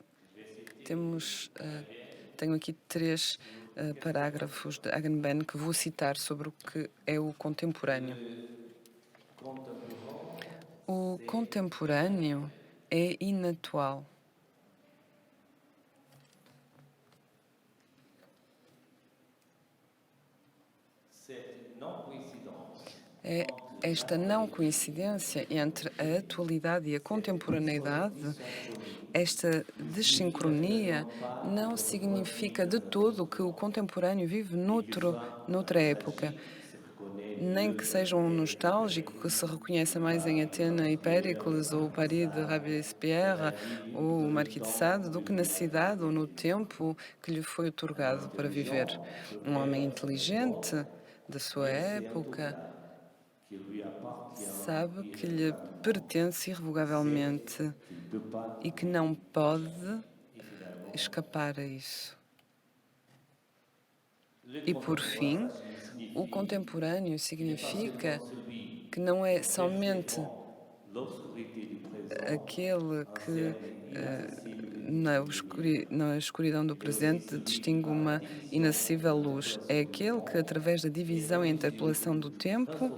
tenho aqui 3 parágrafos de Agamben que vou citar sobre o que é o contemporâneo. O contemporâneo é inatual. É esta não coincidência entre a atualidade e a contemporaneidade, esta desincronia, não significa de todo que o contemporâneo vive noutra época, nem que seja um nostálgico que se reconheça mais em Atena e Péricles, ou Paris de Robespierre, ou o Marquis de Sade, do que na cidade ou no tempo que lhe foi otorgado para viver. Um homem inteligente da sua época sabe que lhe pertence irrevogavelmente e que não pode escapar a isso. E, por fim, o contemporâneo significa que não é somente aquele que, na escuridão do presente, distingue uma inacessível luz. É aquele que, através da divisão e interpelação do tempo,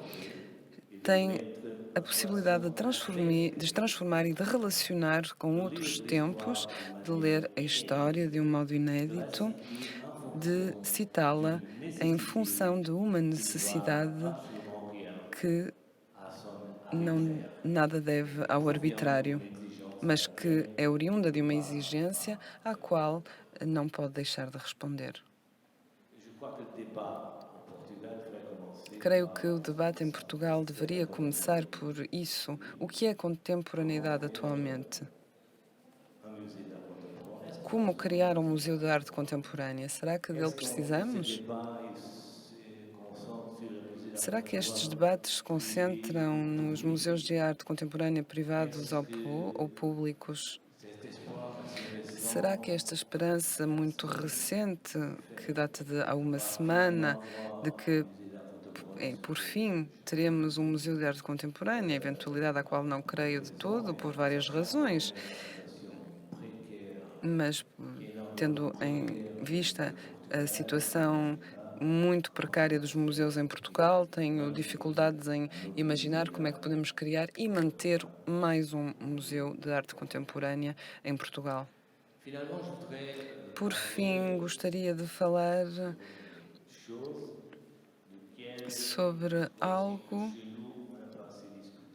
tem a possibilidade de transformar e de relacionar com outros tempos, de ler a história de um modo inédito, de citá-la em função de uma necessidade que nada deve ao arbitrário, mas que é oriunda de uma exigência à qual não pode deixar de responder. Creio que o debate em Portugal deveria começar por isso. O que é contemporaneidade atualmente? Como criar um museu de arte contemporânea? Será que dele precisamos? Será que estes debates se concentram nos museus de arte contemporânea privados ou públicos? Será que esta esperança muito recente, que data de há uma semana, de que por fim teremos um museu de arte contemporânea, eventualidade à qual não creio de todo, por várias razões, mas tendo em vista a situação muito precária dos museus em Portugal, tenho dificuldades em imaginar como é que podemos criar e manter mais um museu de arte contemporânea em Portugal. Finalement, je voudrais Por fim, parler gostaria de falar d'une chose de laquelle sobre je pense que algo chez nous, on n'a pas assez discuté,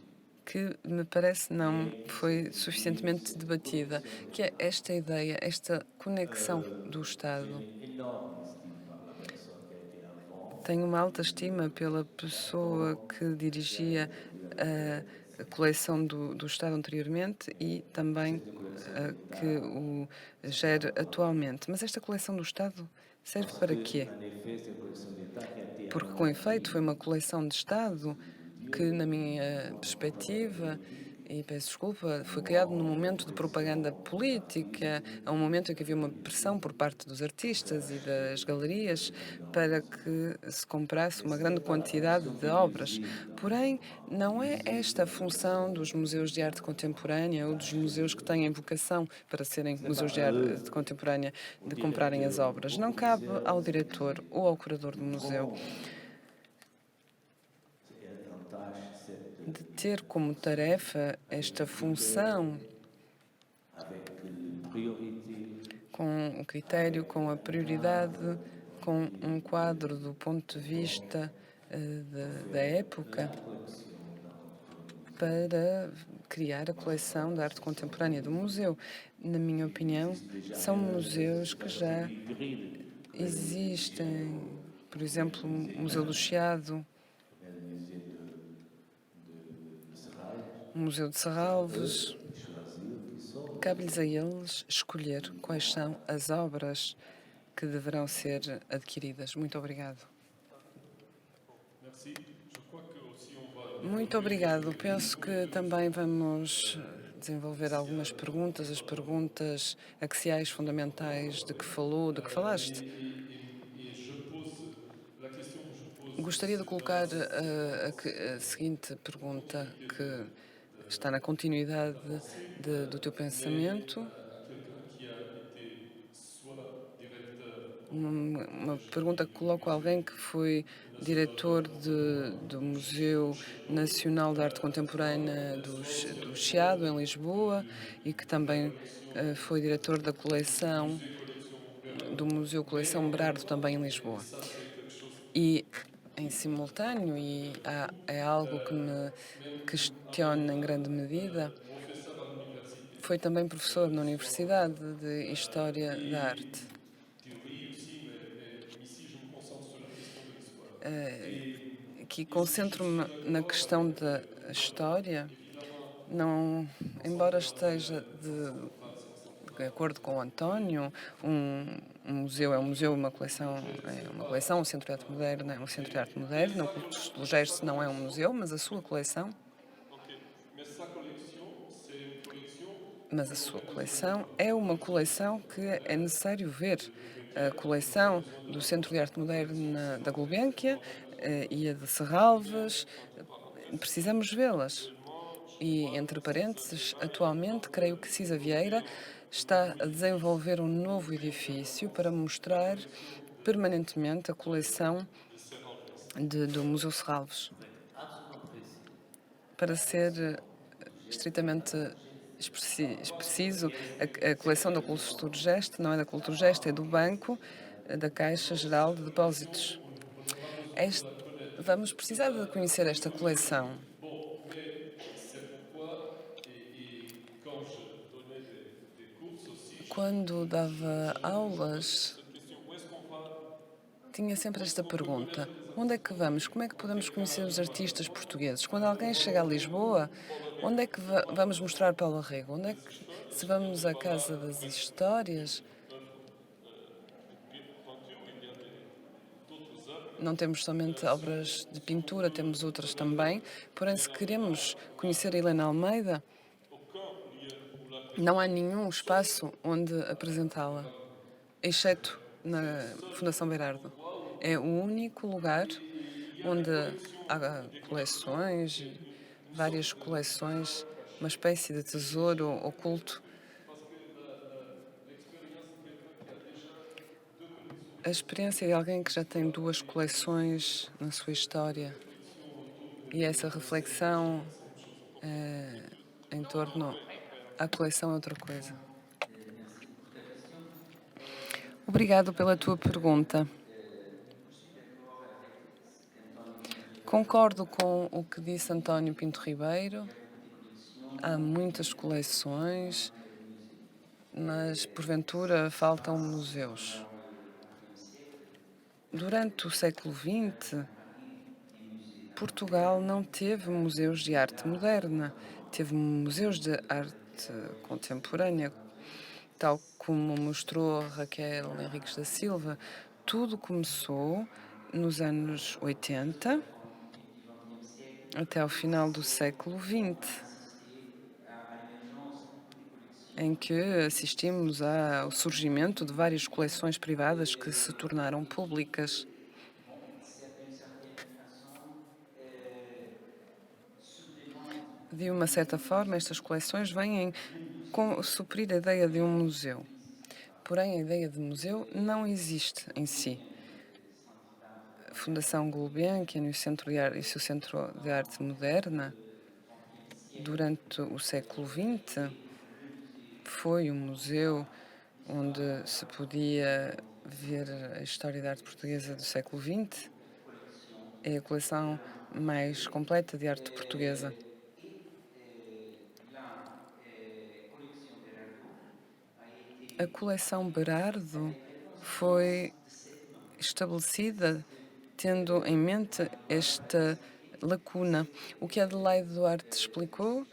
que me parece qui não est foi cette idée, suficientemente cette debatida, connexion de que é l'État. esta ideia, esta conexão do J'ai Estado. une énorme estime par la personne qui a été avant, Tenho uma alta estima pela pessoa que dirigia a coleção do Estado anteriormente e também cette collection de que l'État. o gera atualmente. Mas esta coleção do Estado serve Parce para que, quê? en effet, c'est une collection d'État qui a été, à Porque, mon com efeito, foi avis, uma coleção de Estado que, na minha perspectiva, e peço desculpa, foi criado num momento de propaganda política, a um momento em que havia uma pressão por parte dos artistas e das galerias para que se comprasse uma grande quantidade de obras. Porém, não é esta a função dos museus de arte contemporânea ou dos museus que têm vocação para serem museus de arte contemporânea de comprarem as obras. Não cabe ao diretor ou ao curador do museu de ter como tarefa esta função avec une priorité, com o critério, com a prioridade, com um quadro do ponto de vista da época para criar a coleção de arte contemporânea do museu. Na minha opinião, são museus que já existem. Por exemplo, o Museu do Chiado, o Museu de Serralves. Cabe-lhes a eles escolher quais são as obras que deverão ser adquiridas. Muito obrigado. Muito obrigado. Penso que também vamos desenvolver algumas perguntas, as perguntas axiais fundamentais de que falou, de que falaste. Gostaria de colocar a seguinte pergunta que está na continuidade do teu pensamento. Uma pergunta que coloco a alguém que foi diretor do Museu Nacional de Arte Contemporânea do Chiado, em Lisboa, e que também foi diretor da coleção do Museu Coleção Berardo, também em Lisboa. E, em simultâneo, é algo que me questiona em grande medida, foi também professor na Universidade de História da Arte. Aqui concentro-me na questão da história, não, embora esteja de acordo com o António, um museu é um museu, uma coleção é uma coleção, um centro de arte moderna é um centro de arte moderna, o Cultos do Gesto não é um museu, mas a sua coleção. Mas a sua coleção é uma coleção que é necessário ver. A coleção do Centro de Arte Moderna da Gulbenkian e a de Serralves, precisamos vê-las. E, entre parênteses, atualmente, creio que Cisa Vieira está a desenvolver um novo edifício para mostrar permanentemente a coleção do Museu Serralves. Para ser estritamente preciso, a coleção da Culturgest não é da Culturgest, é do Banco da Caixa Geral de Depósitos. Vamos precisar de conhecer esta coleção. Quando dava aulas, tinha sempre esta pergunta: onde é que vamos? Como é que podemos conhecer os artistas portugueses? Quando alguém chega a Lisboa, onde é que vamos mostrar Paulo Rego? Onde é que, se vamos à Casa das Histórias, não temos somente obras de pintura, temos outras também. Porém, se queremos conhecer a Helena Almeida, Não há nenhum espaço onde apresentá-la, exceto na Fundação Berardo. É o único lugar onde há coleções, várias coleções, uma espécie de tesouro oculto. A experiência de alguém que já tem duas coleções na sua história e essa reflexão em torno à coleção é outra coisa. Merci pour ta question. Obrigado pela tua pergunta. Je suis d'accord avec ce qu'Antonio Pinto Concordo com o que disse António Pinto Ribeiro. Il y a beaucoup de collections, Há muitas coleções, manque de musées. mas porventura faltam museus. Pendant le XXe siècle, Durante o século XX, un musée Portugal não teve museus de arte moderna, teve museus de arte contemporânea, tal como mostrou Raquel Henriques da Silva. Tudo começou nos anos 80 du XXe siècle até ao final do século XX, assisté à l'émergence des collections em que assistimos ao surgimento de várias coleções privadas que se tornaram públicas. d'une certaine façon De uma certa forma, estas coleções vêm suprir a ideia de um museu. Porém, a ideia de museu não existe em si. A Fundação Gulbenkian e o seu Centro de Arte Moderna, durante o século XX, foi um museu onde se podia ver a história da arte portuguesa do século XX. É a coleção mais completa de arte portuguesa. A coleção Berardo foi estabelecida tendo em mente esta lacuna. O que Adelaide Duarte explicou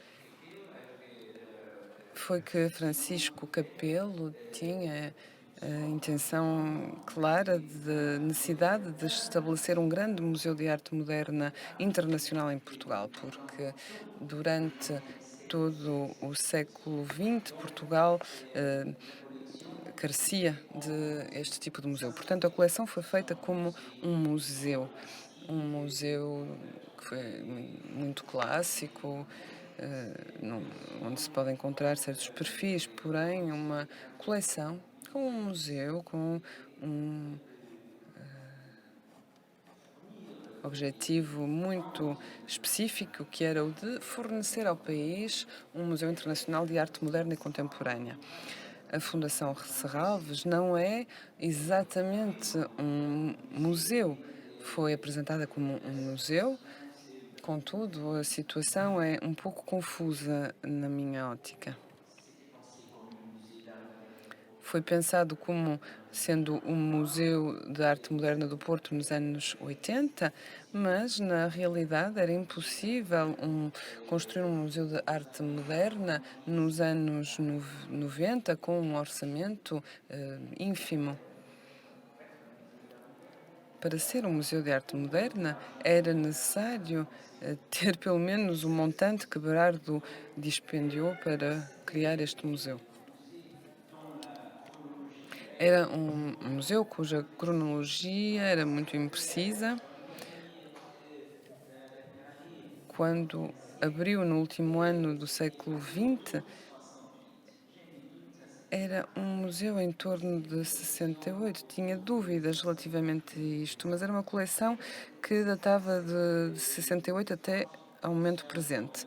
foi que Francisco Capelo tinha a intenção clara de necessidade de estabelecer um grande museu de arte moderna internacional em Portugal, porque durante todo o século XX Portugal carecia de este tipo de museu. Portanto, a coleção foi feita como um museu que foi muito clássico, onde se pode encontrar certos perfis, porém uma coleção com um museu, com um objetivo muito específico, que era o de fornecer ao país um museu internacional de arte moderna e contemporânea. A Fundação Serralves não é exatamente um museu. Foi apresentada como um museu, contudo, a situação é um pouco confusa na minha ótica. Foi pensado como sendo um museu de arte moderna do Porto nos anos 80, mas na realidade era impossível construir um museu de arte moderna nos anos 90 com um orçamento ínfimo. Para ser um museu de arte moderna, era necessário ter pelo menos o montante que Berardo dispendiou para criar este museu. Era um museu cuja cronologia era muito imprecisa. Quando abriu no último ano do século XX, era um museu em torno de 68. Tinha dúvidas relativamente a isto, mas era uma coleção que datava de 68 até ao momento presente.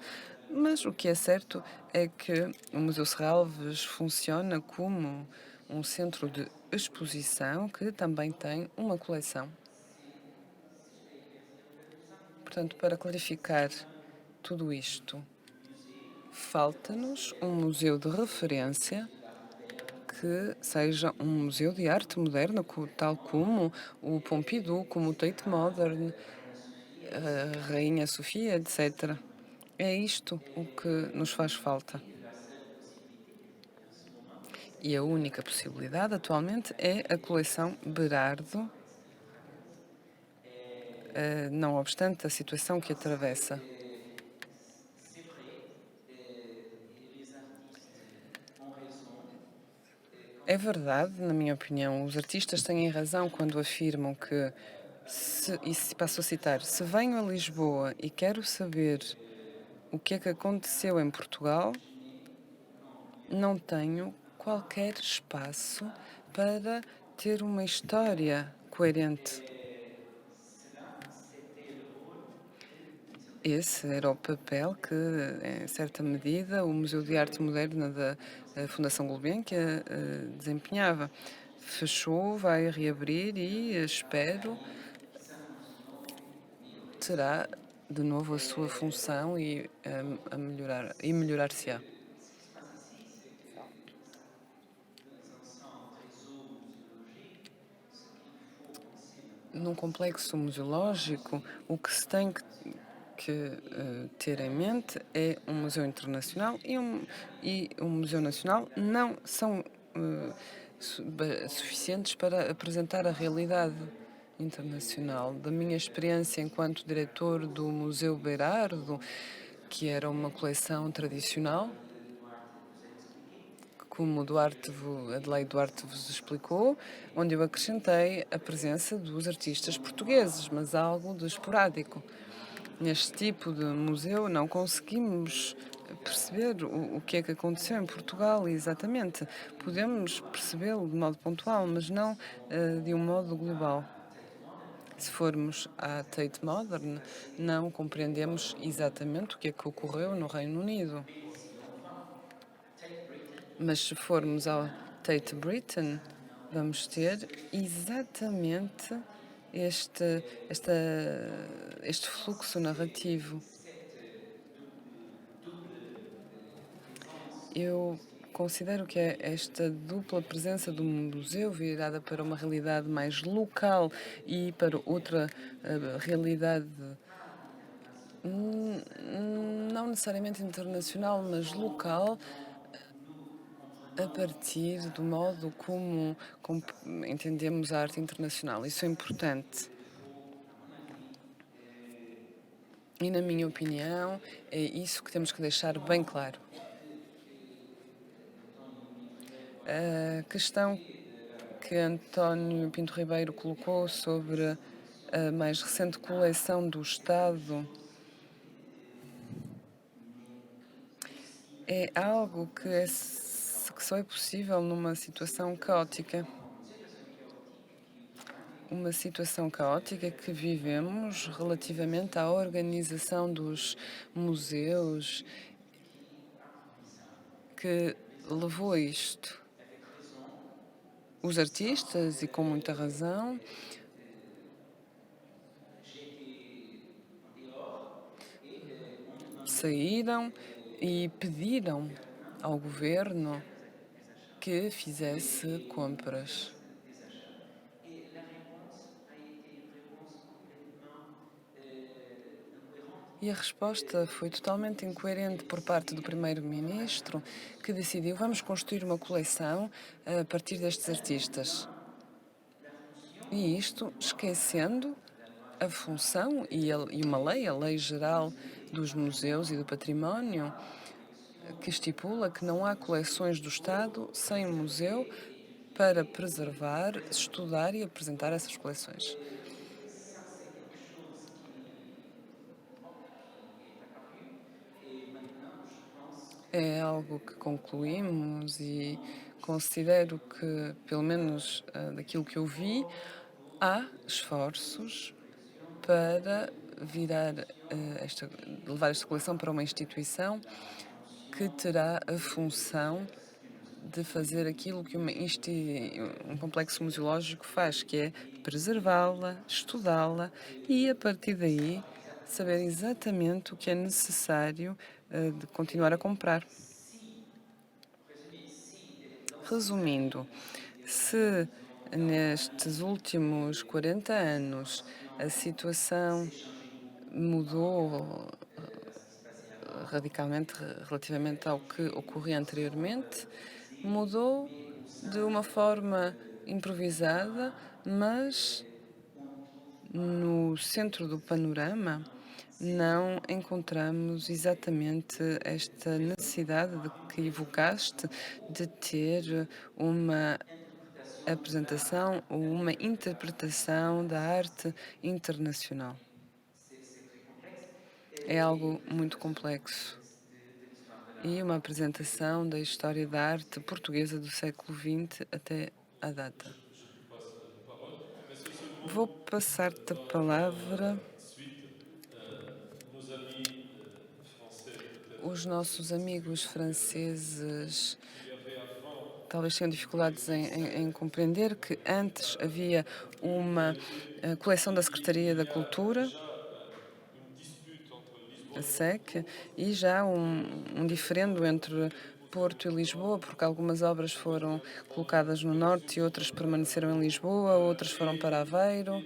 Mas o que é certo é que o Museu Serralves funciona como um centro de exposição que também tem uma coleção. Portanto, para clarificar tudo isto, falta-nos um museu de referência que seja um museu de arte moderna, tal como o Pompidou, como o Tate Modern, a Rainha Sofia, etc. É isto o que nos faz falta. E a única possibilidade atualmente é a coleção Berardo, não obstante a situação que atravessa. É verdade, na minha opinião, os artistas têm razão quando afirmam que, passo a citar, se venho a Lisboa e quero saber o que é que aconteceu em Portugal, não tenho qualquer espaço para ter uma história coerente. Esse era o papel que, em certa medida, o Museu de Arte Moderna da Fundação Gulbenkian desempenhava. Fechou, vai reabrir e espero terá de novo a sua função e a melhorar e melhorar-se-á. Num complexo museológico, o que se tem que ter em mente é um museu internacional e um museu nacional não são suficientes para apresentar a realidade internacional. Da minha experiência enquanto diretor do Museu Berardo, que era uma coleção tradicional, como Adelaide Duarte vos explicou, onde eu acrescentei a presença dos artistas portugueses, mas algo de esporádico. Neste tipo de museu não conseguimos perceber o que é que aconteceu em Portugal exatamente. Podemos percebê-lo de modo pontual, mas não de um modo global. Se formos à Tate Modern, não compreendemos exatamente o que é que ocorreu no Reino Unido. Mas se formos ao Tate Britain, vamos ter exatamente este, esta, este fluxo narrativo. Eu considero que é esta dupla presença do museu virada para uma realidade mais local e para outra realidade não necessariamente internacional, mas local, a partir do modo como entendemos a arte internacional. Isso é importante. E, na minha opinião, é isso que temos que deixar bem claro. A questão que António Pinto Ribeiro colocou sobre a mais recente coleção do Estado é algo que só é possível numa situação caótica. Uma situação caótica que vivemos relativamente à organização dos museus, que levou a isto. Os artistas, e com muita razão, saíram e pediram ao governo que fizesse compras. E a resposta foi totalmente incoerente por parte do primeiro-ministro, que decidiu: vamos construir uma coleção a partir destes artistas. E isto esquecendo a função e uma lei, a Lei Geral dos Museus e do Património, que estipula que não há coleções do Estado sem um museu para preservar, estudar e apresentar essas coleções. É algo que concluímos e considero que, pelo menos daquilo que eu vi, há esforços para levar esta coleção para uma instituição que terá a função de fazer aquilo que um complexo museológico faz, que é preservá-la, estudá-la e, a partir daí, saber exatamente o que é necessário de continuar a comprar. Resumindo, se nestes últimos 40 anos a situação mudou radicalmente relativamente ao que ocorria anteriormente, mudou de uma forma improvisada, mas no centro do panorama não encontramos exatamente esta necessidade de que evocaste de ter uma apresentação ou uma interpretação da arte internacional. c'est très complexe. É algo Et muito présentation complexo. de l'histoire de E l'art uma apresentação da história da arte portuguesa do século XX até à data. Vou passar-te a palavra. Os nossos amigos franceses talvez tenham dificuldades em compreender que antes havia uma coleção da Secretaria da Cultura, a SEC, e já um diferendo entre Porto e Lisboa, porque algumas obras foram colocadas no norte e outras permaneceram em Lisboa, outras foram para Aveiro.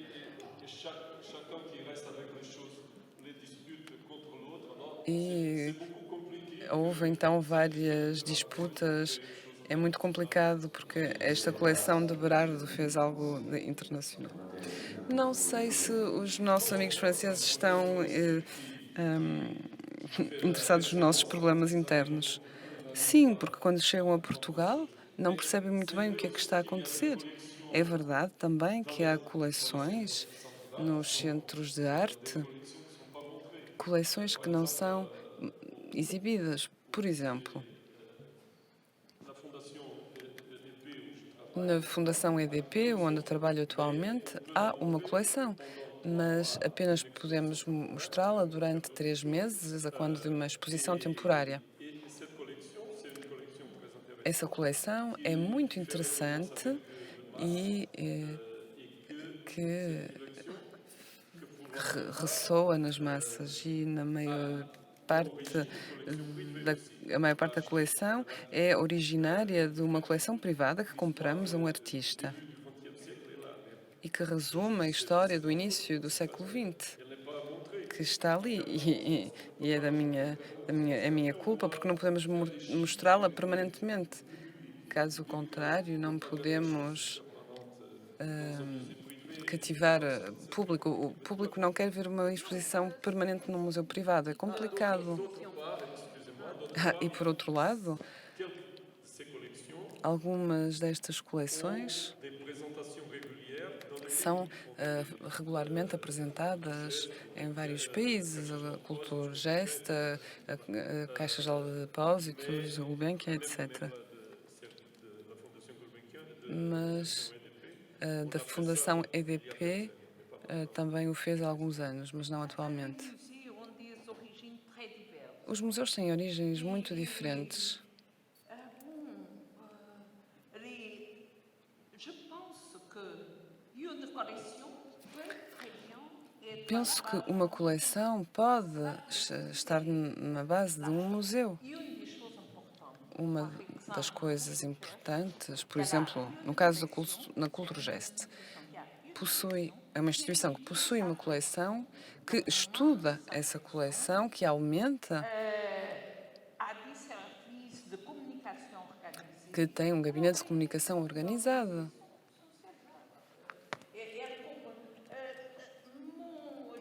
E houve então várias disputas. É muito complicado porque esta coleção de Berardo fez algo de internacional. Não sei se os nossos amigos franceses estão interessados nos nossos problemas internos. Sim, porque quando chegam a Portugal não percebem muito bem o que é que está a acontecer. É verdade também que há coleções nos centros de arte, coleções que não são exibidas. Por exemplo, na Fundação EDP, onde eu trabalho atualmente, há uma coleção, mas apenas podemos mostrá-la durante 3 meses, a quando de uma exposição temporária. Essa coleção é muito interessante e que ressoa nas massas e na maior parte a maior parte da coleção é originária de uma coleção privada que compramos a um artista e que resume a história do início do século XX, que está ali e é é minha culpa porque não podemos mostrá-la permanentemente. Caso contrário, não podemos cativar público. O público não quer ver uma exposição permanente num museu privado. É complicado. E por outro lado, algumas destas coleções são regularmente apresentadas em vários países, a Cultura Gesta, a Caixa Geral de Depósitos, a Gulbenkian, etc. Mas da Fundação EDP também o fez há alguns anos, mas não atualmente. Musées ont des origines très diverses. Os museus têm origens muito diferentes. Je pense que une collection peut très bien être Penso que uma coleção pode estar na base de um museu. une des choses importantes. Uma das coisas importantes, por exemplo, no caso na Culturgest, é uma instituição que possui uma coleção, que estuda essa coleção, que aumenta, A des services de communication organisés. que tem um gabinete de comunicação organizado.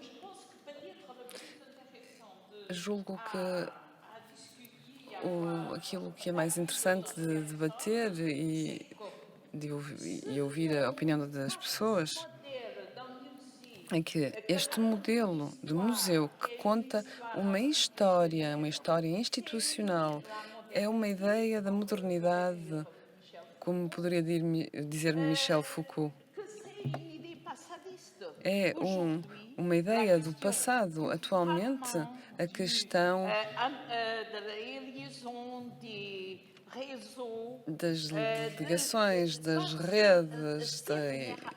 Je pense que peut-être le plus intéressant Julgo que à discuter aquilo que é mais interessante de debater e ouvir a opinião das pessoas é que este modelo de museu que conta uma história institucional, é uma ideia da modernidade, como poderia dizer Michel Foucault. que c'est une idée passadiste. É uma ideia do passado. Atualmente, a questão De la liaison des réseaux. das ligações, das redes, da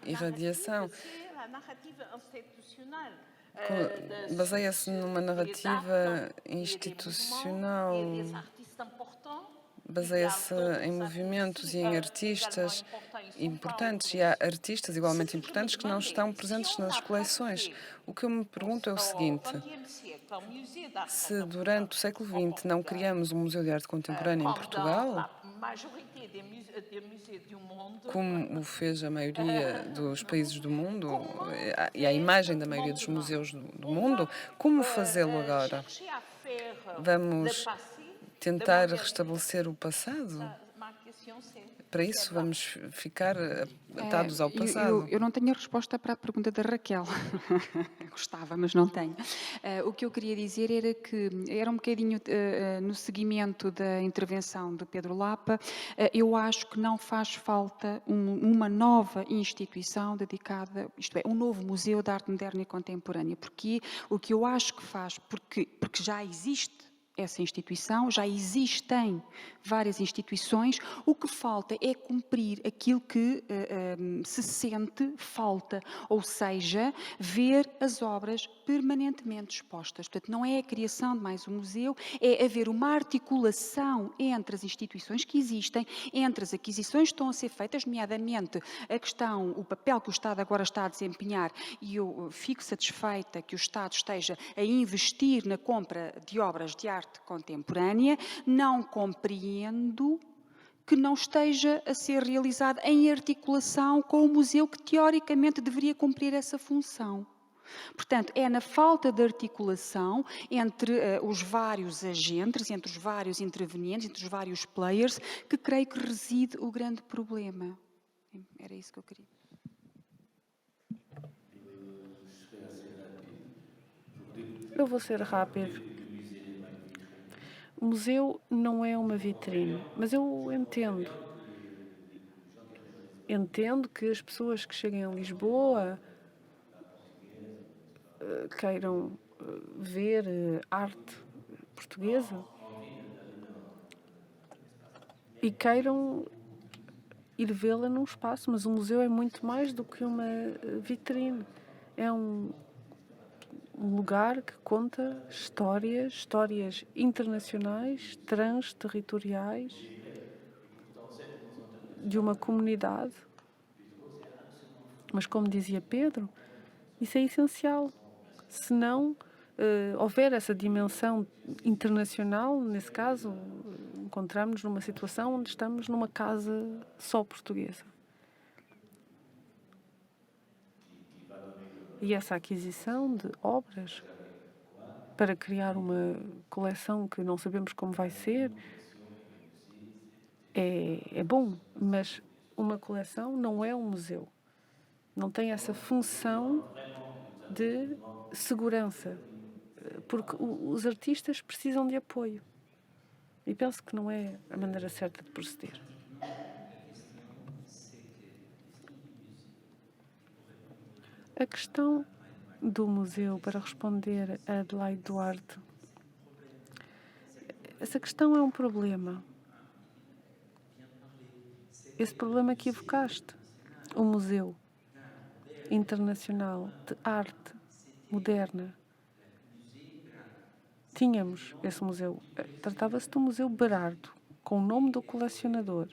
irradiação, C'est la narrative institutionnelle. baseia-se numa narrativa institucional, Des artistes importants. baseia-se em movimentos e em artistas importantes, e há artistas igualmente importantes que não estão presentes nas coleções. O que eu me pergunto é o seguinte: se durante o século XX não criamos um museu de arte contemporânea em Portugal, como o fez a maioria dos países do mundo e a imagem da maioria dos museus do mundo, como fazê-lo agora? Vamos tentar restabelecer o passado? Para isso, vamos ficar atados ao passado? Eu não tenho a resposta para a pergunta da Raquel. Gostava, mas não tenho. O que eu queria dizer era que era um bocadinho no seguimento da intervenção de Pedro Lapa. Eu acho que não faz falta uma nova instituição dedicada, isto é, um novo Museu de Arte Moderna e Contemporânea. Porque o que eu acho que faz, porque já existe essa instituição, já existem várias instituições, o que falta é cumprir aquilo que se sente falta, ou seja, ver as obras permanentemente expostas. Portanto, não é a criação de mais um museu, é haver uma articulação entre as instituições que existem, entre as aquisições que estão a ser feitas, nomeadamente a questão, o papel que o Estado agora está a desempenhar, e eu fico satisfeita que o Estado esteja a investir na compra de obras de arte contemporânea. Não compreendo que não esteja a ser realizado em articulação com o museu que teoricamente deveria cumprir essa função. Portanto, é na falta de articulação entre os vários agentes, entre os vários intervenientes, entre os vários players, que creio que reside o grande problema. Era isso que eu queria. Eu vou ser rápido. O museu não é uma vitrine, mas eu entendo. Entendo que as pessoas que cheguem a Lisboa queiram ver arte portuguesa e queiram ir vê-la num espaço, mas o museu é muito mais do que uma vitrine. É um lugar que conta histórias internacionais, transterritoriais, de uma comunidade. Mas, como dizia Pedro, isso é essencial. Se não houver essa dimensão internacional, nesse caso, encontramos-nos numa situação onde estamos numa casa só portuguesa. E essa aquisição de obras para criar uma coleção que não sabemos como vai ser é bom, mas uma coleção não é um museu. Não tem essa função de segurança, porque os artistas precisam de apoio. E penso que não é a maneira certa de proceder. A questão do museu, para responder a Adelaide Duarte, essa questão é um problema. Esse problema que evocaste, o Museu Internacional de Arte Moderna. Tínhamos esse museu, tratava-se de um museu Berardo, com o nome do colecionador.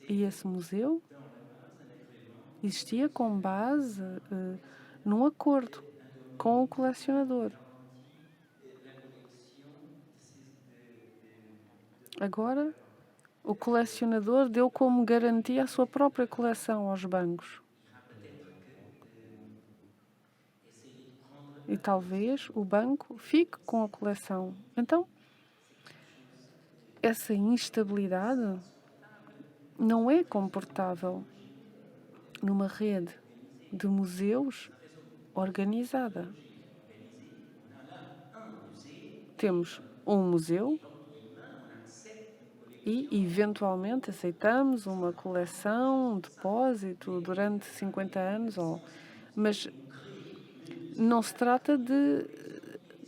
E esse museu existia com base num acordo com o colecionador. Agora, o colecionador deu como garantia a sua própria coleção aos bancos. E talvez o banco fique com a coleção. Então, essa instabilidade não é comportável numa rede de museus organizada. Temos um museu e, eventualmente, aceitamos uma coleção, um depósito durante 50 anos, mas não se trata de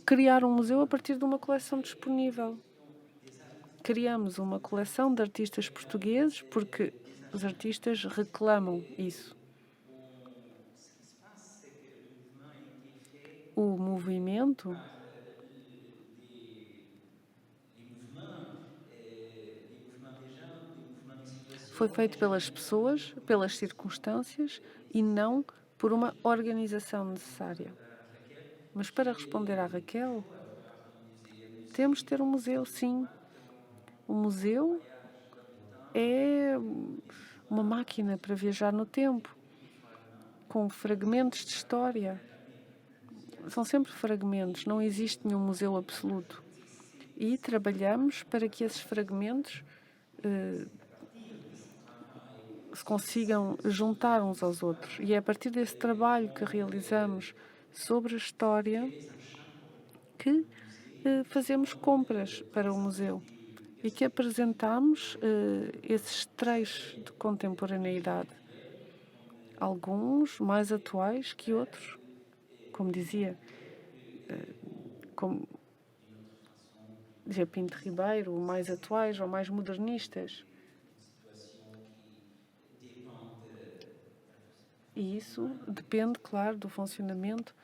criar um museu a partir de uma coleção disponível. Criamos uma coleção de artistas portugueses porque os artistas reclamam isso. O movimento foi feito pelas pessoas, pelas circunstâncias e não por uma organização necessária. Mas para responder à Raquel, temos de ter um museu, sim. Um museu é uma máquina para viajar no tempo, com fragmentos de história. São sempre fragmentos, não existe nenhum museu absoluto. E trabalhamos para que esses fragmentos se consigam juntar uns aos outros. E é a partir desse trabalho que realizamos sobre a história que fazemos compras para o museu e que apresentamos esses trechos de contemporaneidade. Alguns mais atuais que outros, como dizia, como dizia Pinto Ribeiro, mais atuais ou mais modernistas. E isso depende, claro, do funcionamento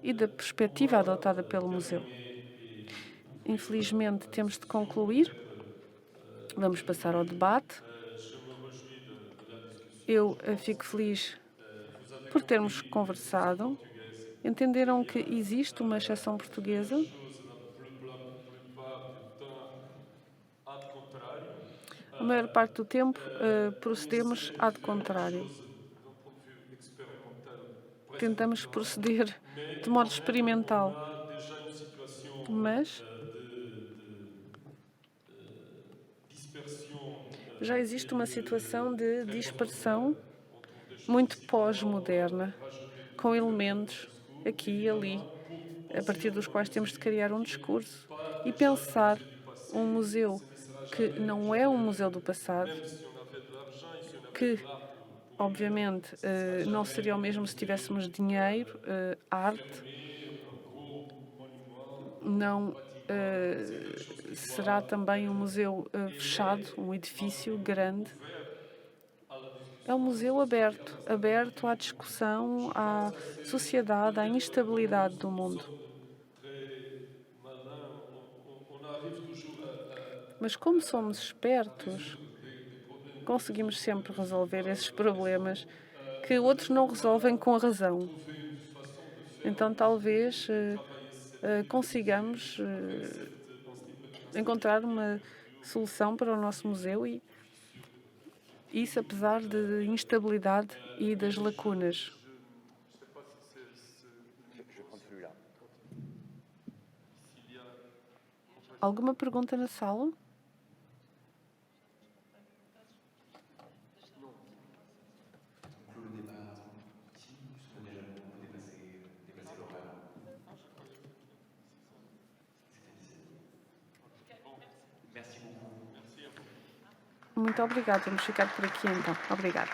e da perspectiva adotada pelo museu. Infelizmente, temos de concluir. Vamos passar ao debate. Eu fico feliz por termos conversado. Entenderam que existe uma exceção portuguesa. A maior parte do tempo procedemos ad contrário. Tentamos proceder de modo experimental, mas já existe uma situação de dispersão muito pós-moderna, com elementos aqui e ali, a partir dos quais temos de criar um discurso e pensar um museu que não é um museu do passado, que obviamente não seria o mesmo se tivéssemos dinheiro, arte, não será também um museu fechado, um edifício grande. É um museu aberto, aberto à discussão, à sociedade, à instabilidade do mundo. Mas como somos espertos, conseguimos sempre resolver esses problemas que outros não resolvem com a razão. Então, talvez consigamos encontrar uma solução para o nosso museu e isso apesar de instabilidade e das lacunas. Alguma pergunta na sala? Muito obrigada. Vamos ficar por aqui então. Obrigada.